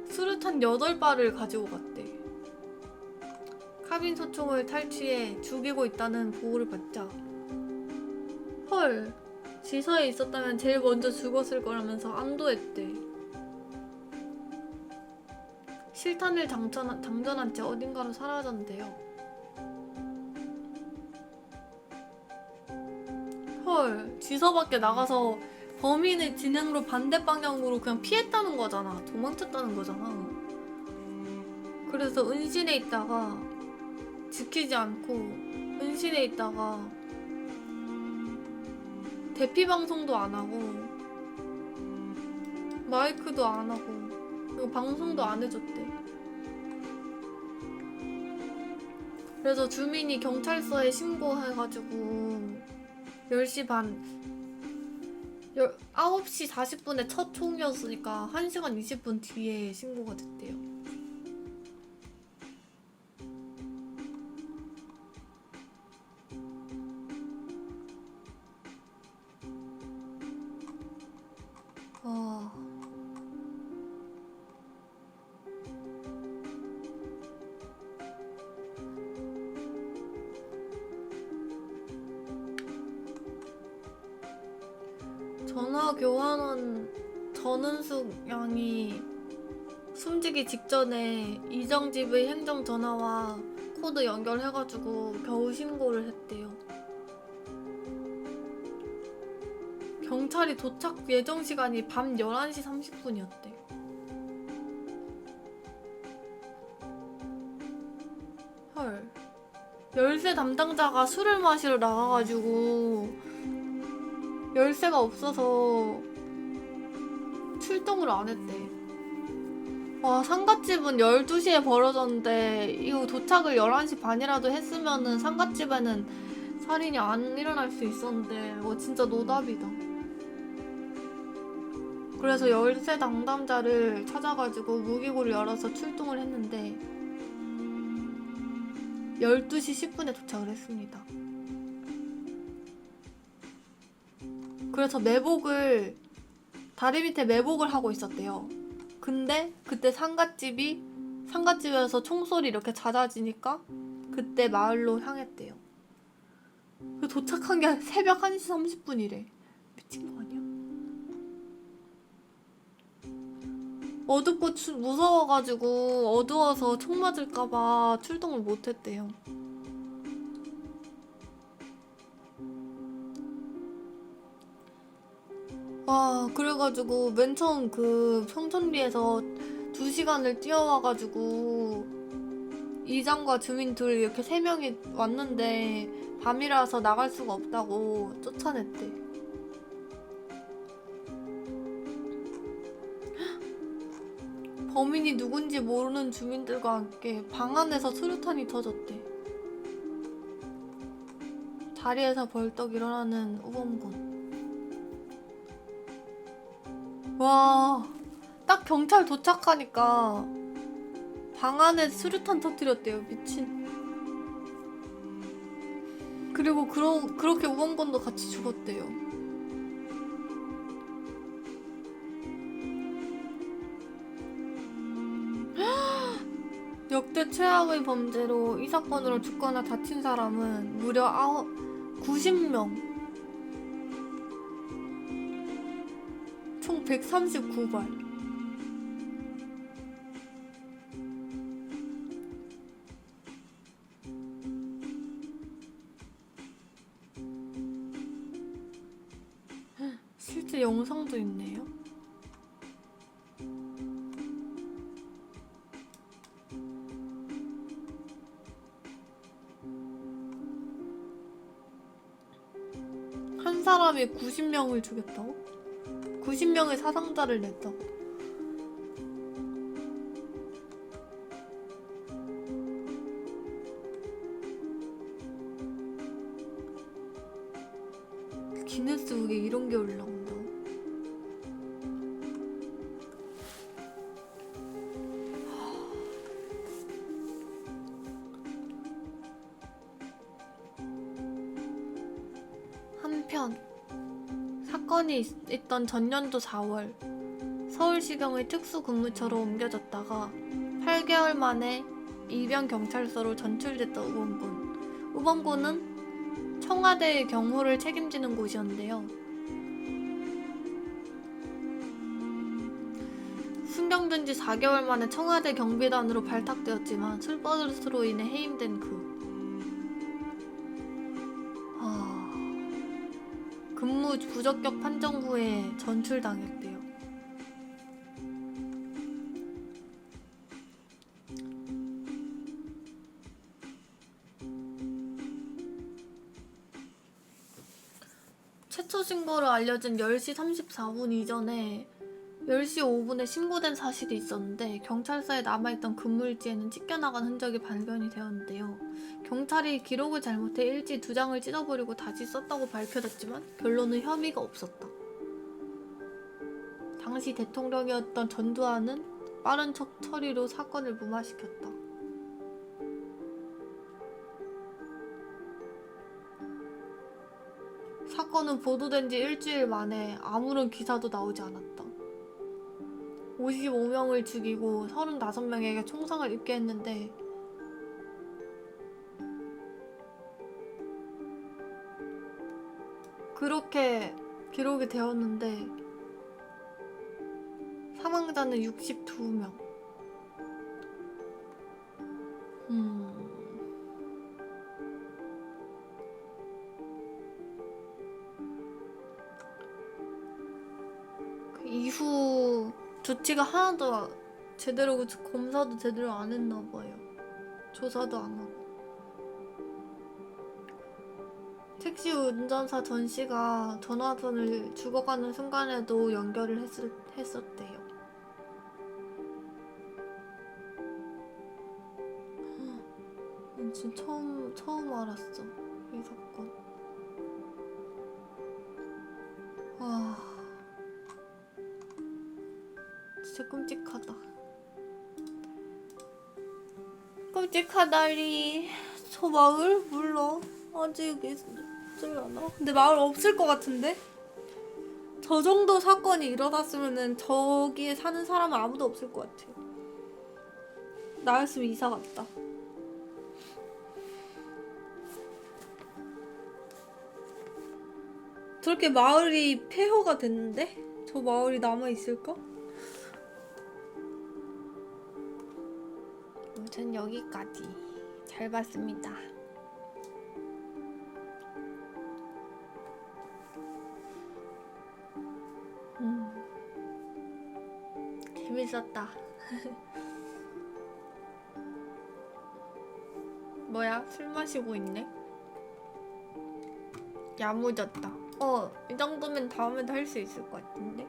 수류탄 8발을 가지고 갔대. 카빈 소총을 탈취해 죽이고 있다는 보고를 받자 헐, 지서에 있었다면 제일 먼저 죽었을 거라면서 안도했대. 실탄을 장전한 채 어딘가로 사라졌는데요. 헐, 지서 밖에 나가서 범인의 진행로 반대 방향으로 그냥 피했다는 거잖아. 도망쳤다는 거잖아. 그래서 은신에 있다가 지키지 않고 은신에 있다가 대피 방송도 안 하고 마이크도 안 하고 그리고 방송도 안 해줬대. 그래서 주민이 경찰서에 신고해가지고 10시 반 9시 40분에 첫 총이었으니까 1시간 20분 뒤에 신고가 됐대요. 전화 교환한 전은숙 양이 숨지기 직전에 이정집의 행정전화와 코드 연결해가지고 겨우 신고를 했대요. 경찰이 도착 예정 시간이 밤 11시 30분이었대. 헐. 열쇠 담당자가 술을 마시러 나가가지고 열쇠가 없어서 출동을 안 했대. 와, 상갓집은 12시에 벌어졌는데 이거 도착을 11시 반이라도 했으면은 상갓집에는 살인이 안 일어날 수 있었는데 와, 진짜 노답이다. 그래서 열쇠 담당자를 찾아가지고 무기고를 열어서 출동을 했는데 12시 10분에 도착을 했습니다. 그래서 다리 밑에 매복을 하고 있었대요. 근데 그때 상갓집에서 총소리 이렇게 잦아지니까 그때 마을로 향했대요. 도착한 게 새벽 1시 30분이래. 미친 거 아니야? 어둡고 무서워가지고 어두워서 총 맞을까봐 출동을 못했대요. 와, 그래가지고 맨 처음 그 평촌리에서 2시간을 뛰어와가지고 이장과 주민 둘 이렇게 3명이 왔는데 밤이라서 나갈 수가 없다고 쫓아냈대. 범인이 누군지 모르는 주민들과 함께 방 안에서 수류탄이 터졌대. 다리에서 벌떡 일어나는 우범군. 와, 딱 경찰 도착하니까 방 안에 수류탄 터뜨렸대요. 미친. 그리고 그렇게 우범군도 같이 죽었대요. 역대 최악의 범죄로 이 사건으로 죽거나 다친 사람은 무려 90명. 총 139발. 실제 영상도 있네요. 한 사람이 90명을 죽였다고? 90명의 사상자를 냈다고? 기네스북에 이런 게 올라온다고? 한편 사건이 있던 전년도 4월 서울시경의 특수근무처로 옮겨졌다가 8개월 만에 이병경찰서로 전출됐던 우범군. 우범군은 청와대의 경호를 책임지는 곳이었는데요. 순경된 지 4개월 만에 청와대 경비단으로 발탁되었지만 술버릇으로 인해 해임된 그. 근무 부적격 판정 후에 전출당했대요. 최초 신고를 알려진 10시 34분 이전에 10시 5분에 신고된 사실이 있었는데 경찰서에 남아있던 근무일지에는 찢겨나간 흔적이 발견이 되었는데요. 경찰이 기록을 잘못해 일지 2장을 찢어버리고 다시 썼다고 밝혀졌지만 결론은 혐의가 없었다. 당시 대통령이었던 전두환은 빠른 처리로 사건을 무마시켰다. 사건은 보도된 지 일주일 만에 아무런 기사도 나오지 않았다. 55명을 죽이고 35명에게 총상을 입게 했는데 그렇게 기록이 되었는데 사망자는 62명. 그 이후 조치가 하나도 제대로 검사도 제대로 안 했나 봐요. 조사도 안 하고. 택시 운전사 전 씨가 전화선을 죽어가는 순간에도 연결을 했었대요. 진짜 처음 알았어, 이 사건. 와, 진짜 끔찍하다. 끔찍하다리. 저 마을 몰라. 아직 있으려나? 근데 마을 없을 것 같은데? 저 정도 사건이 일어났으면은 저기에 사는 사람은 아무도 없을 것 같아요. 나였으면 이사 갔다. 저렇게 마을이 폐허가 됐는데? 저 마을이 남아있을까? 아무튼 여기까지 잘 봤습니다. 재밌었다. 뭐야? 술 마시고 있네? 야무졌다. 이 정도면 다음에도 할 수 있을 것 같은데?